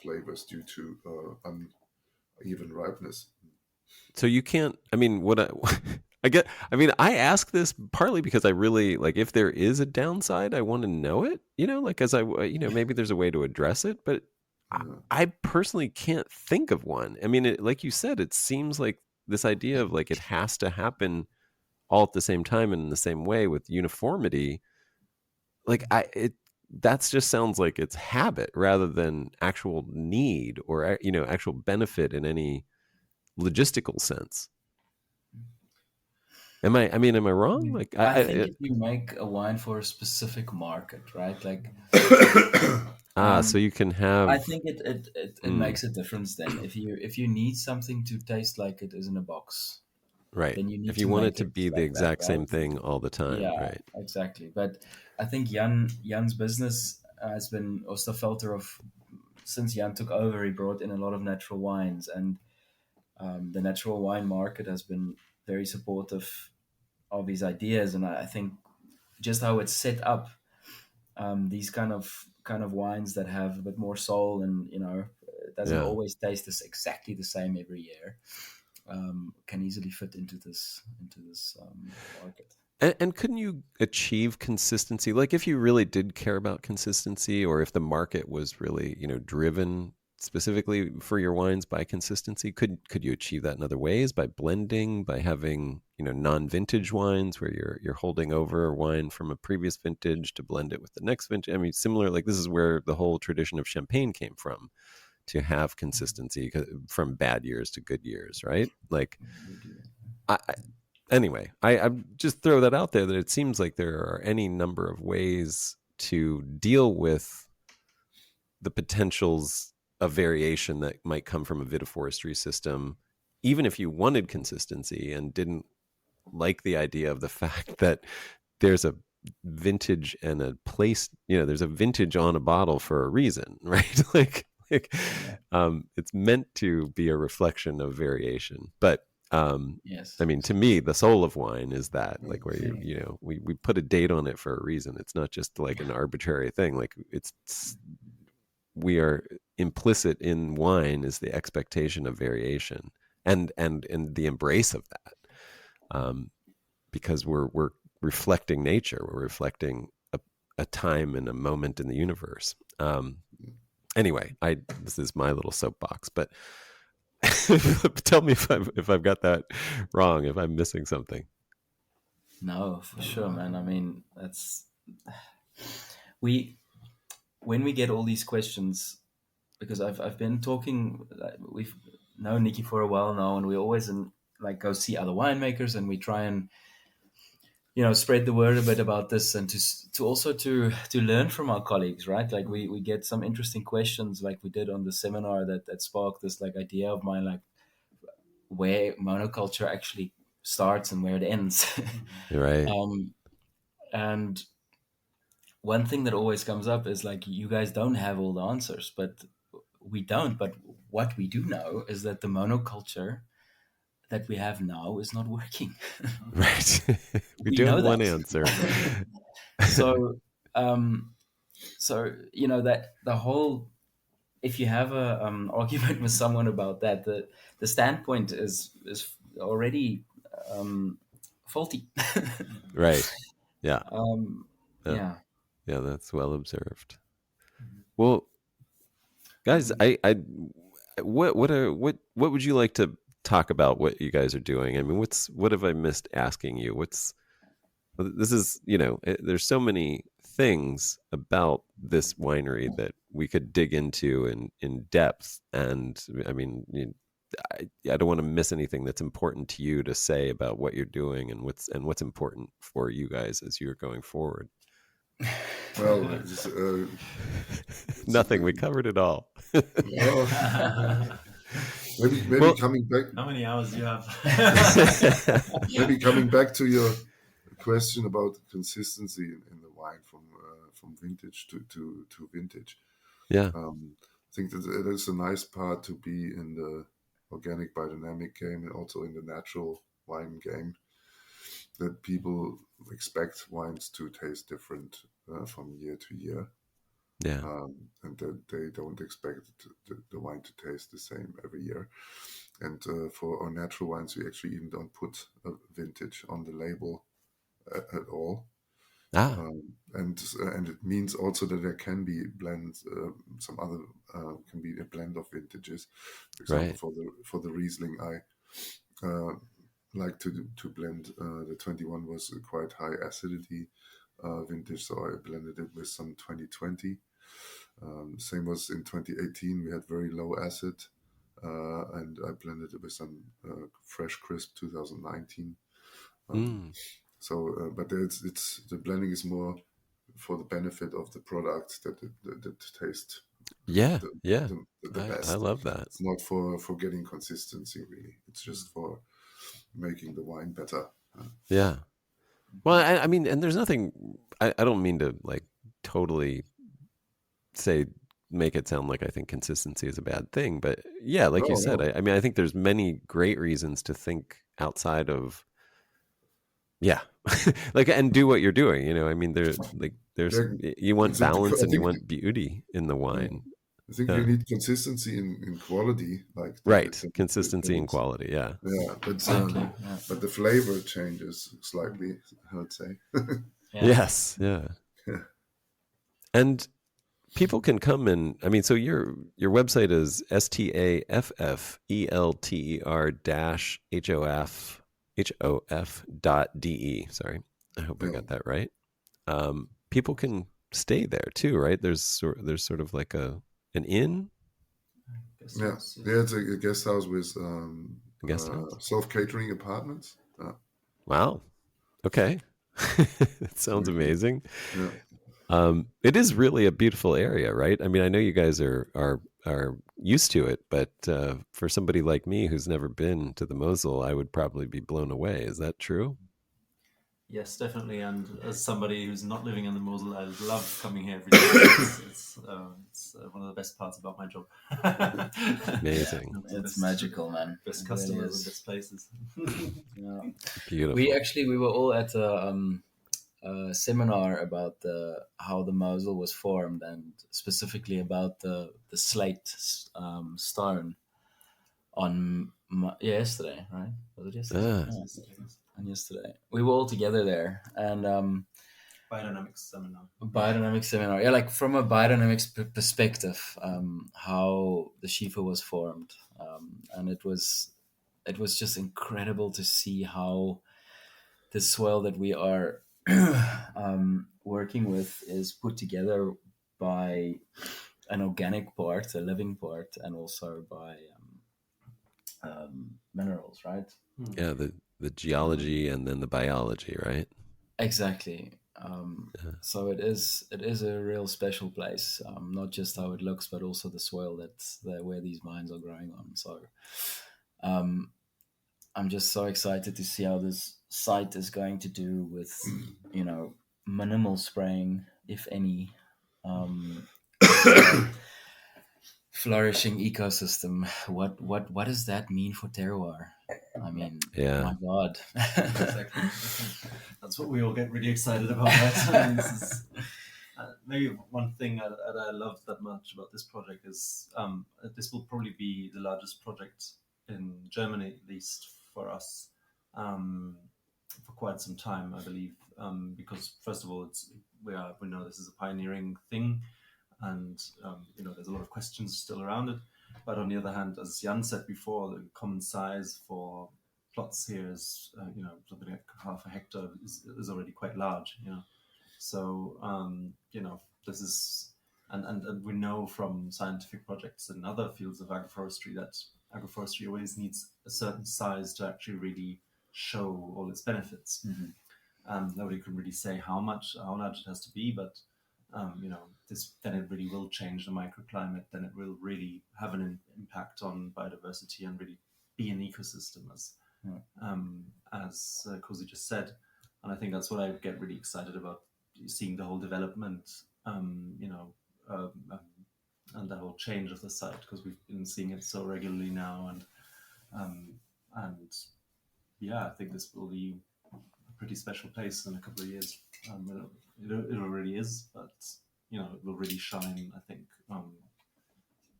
Speaker 3: flavors due to uneven ripeness.
Speaker 2: So you can't. I mean, I ask this partly because I really like. If there is a downside, I want to know it. As maybe there's a way to address it, but I personally can't think of one. I mean, like you said, it seems like this idea of like it has to happen all at the same time and in the same way with uniformity. Like that just sounds like it's habit rather than actual need or actual benefit in any logistical sense. Am I wrong? Like
Speaker 1: I think if you make a wine for a specific market, right? Like
Speaker 2: so you can have.
Speaker 1: I think it makes a difference then. If you need something to taste like it is in a box,
Speaker 2: right?
Speaker 1: Then you need
Speaker 2: if you
Speaker 1: to
Speaker 2: want
Speaker 1: make
Speaker 2: it to be the
Speaker 1: like
Speaker 2: exact
Speaker 1: that,
Speaker 2: same
Speaker 1: right?
Speaker 2: thing all the time,
Speaker 1: Yeah,
Speaker 2: right?
Speaker 1: exactly. But I think Jan's business has been, or Staffelter Hof, since Jan took over, he brought in a lot of natural wines, and the natural wine market has been very supportive of his ideas. And I think just how it's set up, these kind of wines that have a bit more soul, and it doesn't always taste exactly the same every year, can easily fit into this market.
Speaker 2: And couldn't you achieve consistency? Like if you really did care about consistency, or if the market was really, driven specifically for your wines by consistency, could you achieve that in other ways, by blending, by having, non-vintage wines where you're holding over a wine from a previous vintage to blend it with the next vintage? I mean, similar, like this is where the whole tradition of champagne came from, to have consistency from bad years to good years, right? Like Anyway, I just throw that out there, that it seems like there are any number of ways to deal with the potentials of variation that might come from a vitiforestry system, even if you wanted consistency and didn't like the idea of the fact that there's a vintage and a place, there's a vintage on a bottle for a reason, right? It's meant to be a reflection of variation. But
Speaker 1: yes,
Speaker 2: I mean, to me, the soul of wine is that, like, where we put a date on it for a reason. It's not just like an arbitrary thing. Like we are implicit in wine is the expectation of variation and the embrace of that, because we're reflecting nature. We're reflecting a time and a moment in the universe. Anyway, this is my little soapbox, but tell me if I've got that wrong, if I'm missing something.
Speaker 1: No, for sure, man. I mean, when we get all these questions, because I've been talking, we've known Nikki for a while now, and we always go see other winemakers, and we try and spread the word a bit about this, and to also to learn from our colleagues, right? Like we get some interesting questions, like we did on the seminar that sparked this idea of mine, like where monoculture actually starts and where it ends.
Speaker 2: Right.
Speaker 1: And one thing that always comes up is like, you guys don't have all the answers, but we don't. But what we do know is that the monoculture that we have now is not working.
Speaker 2: Right. we do
Speaker 1: know
Speaker 2: have
Speaker 1: that.
Speaker 2: one answer.
Speaker 1: So that the whole, if you have a argument with someone about that, the standpoint is already faulty.
Speaker 2: Right. Yeah.
Speaker 1: Yeah.
Speaker 2: Yeah, that's well observed. Well, guys, I what would you like to talk about? What you guys are doing? I mean, what have I missed asking you? This is, there's so many things about this winery that we could dig into in depth, and I mean, I don't want to miss anything that's important to you to say about what you're doing and what's important for you guys as you're going forward.
Speaker 3: Well,
Speaker 2: Nothing. We covered it all.
Speaker 3: well, maybe
Speaker 2: Well-
Speaker 3: coming back.
Speaker 4: How many hours do you have?
Speaker 3: Maybe coming back to your question about consistency in the wine from vintage to vintage.
Speaker 2: Yeah.
Speaker 3: I think that it is a nice part to be in the organic biodynamic game and also in the natural wine game, that people expect wines to taste different from year to year,
Speaker 2: Yeah.
Speaker 3: and that they don't expect the wine to taste the same every year. And for our natural wines, we actually even don't put a vintage on the label at all. And it means also that there can be blends. Some other can be a blend of vintages. For example,
Speaker 2: Right.
Speaker 3: for the Riesling, I like to blend. The 21 was a quite high acidity vintage, so I blended it with some 2020. Same was in 2018. We had very low acid, and I blended it with some fresh crisp 2019. So, but it's the blending is more for the benefit of the product that tastes
Speaker 2: Yeah.
Speaker 3: the,
Speaker 2: Yeah.
Speaker 3: the best.
Speaker 2: I love that.
Speaker 3: It's not for getting consistency, really. It's just for making the wine better.
Speaker 2: Yeah. Well, I mean, and there's nothing, I don't mean to like totally make it sound like I think consistency is a bad thing, but yeah, like you said,
Speaker 3: No.
Speaker 2: I mean, I think there's many great reasons to think outside of, like, and do what you're doing, you know, I mean, there's, you want balance and you want beauty in the wine.
Speaker 3: I think you need consistency in quality, like
Speaker 2: right. Consistency and quality. Yeah.
Speaker 3: Yeah, but the flavor changes slightly, I would say.
Speaker 2: Yes. Yeah. And people can come and, I mean, so your website is staffelter-hof.de. Sorry, I hope I got that right. People can stay there too, right? There's sort of like an inn.
Speaker 3: Yeah, it's a guest house with self-catering apartments.
Speaker 2: Wow. Okay. It sounds amazing.
Speaker 3: Yeah.
Speaker 2: It is really a beautiful area, right? I mean, I know you guys are used to it, but for somebody like me who's never been to the Mosel, I would probably be blown away. Is that true?
Speaker 4: Yes, definitely. And as somebody who's not living in the Mosel, I love coming here every day. It's one of the best parts about my job.
Speaker 2: Amazing.
Speaker 1: It's magical, man.
Speaker 4: Best customers and best places.
Speaker 1: Yeah.
Speaker 2: Beautiful.
Speaker 1: We were all at a seminar about how the Mosel was formed, and specifically about the slate stone on yesterday, right? Was it yesterday? Yeah. And yesterday we were all together there, and
Speaker 4: Biodynamics seminar.
Speaker 1: Yeah, like from a biodynamics perspective, how the Schiefer was formed, and it was just incredible to see how the soil that we are working with is put together by an organic part, a living part, and also by minerals, right?
Speaker 2: Yeah, the geology and then the biology, right?
Speaker 1: Exactly. So it is a real special place, not just how it looks, but also the soil where these vines are growing on. So I'm just so excited to see how this site is going to do with, minimal spraying, if any, flourishing ecosystem. What does that mean for terroir? I mean, my God.
Speaker 4: Exactly. That's what we all get really excited about. Right? This is, maybe one thing that I love that much about this project is this will probably be the largest project in Germany, at least for us, for quite some time, I believe. Because first of all, we know this is a pioneering thing, and there's a lot of questions still around it. But on the other hand, as Jan said before, the common size for plots here is something like half a hectare is already quite large. So this is and we know from scientific projects in other fields of agroforestry that agroforestry always needs a certain size to actually really show all its benefits. Nobody can really say how large it has to be, but then it really will change the microclimate. Then it will really have an impact on biodiversity and really be an ecosystem, as Kosie just said. And I think that's what I get really excited about, seeing the whole development, and the whole change of the site, because we've been seeing it so regularly now, and yeah, I think this will be a pretty special place in a couple of years. It already is, but it will really shine, I think.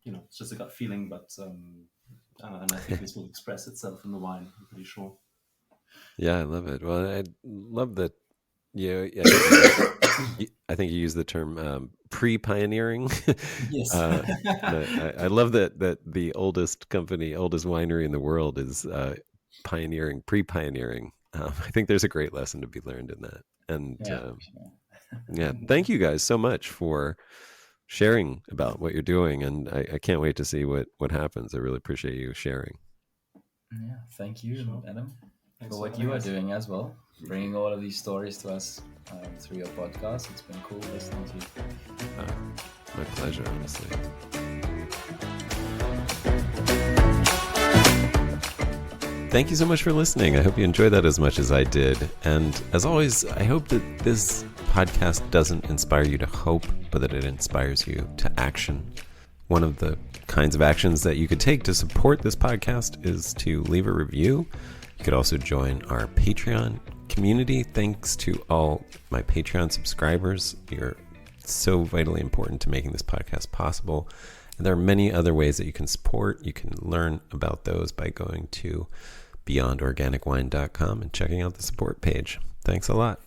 Speaker 4: It's just a gut feeling, but and I think this will express itself in the wine, I'm pretty sure.
Speaker 2: Yeah, I love it. Well, I love that. Yeah, I think you used the term pre-pioneering.
Speaker 1: Yes.
Speaker 2: I love that the oldest winery in the world is pre-pioneering. I think there's a great lesson to be learned in that. And yeah, thank you guys so much for sharing about what you're doing, and I can't wait to see what happens. I really appreciate you sharing.
Speaker 1: Yeah, thank you, Adam,
Speaker 4: Thanks
Speaker 1: for what you are doing as well, bringing all of these stories to us through your podcast. It's been cool listening to you.
Speaker 2: My pleasure, honestly. Thank you so much for listening. I hope you enjoyed that as much as I did. And as always, I hope that this podcast doesn't inspire you to hope, but that it inspires you to action. One of the kinds of actions that you could take to support this podcast is to leave a review. You could also join our Patreon community. Thanks to all my Patreon subscribers. You're so vitally important to making this podcast possible. And there are many other ways that you can support. You can learn about those by going to beyondorganicwine.com and checking out the support page. Thanks a lot.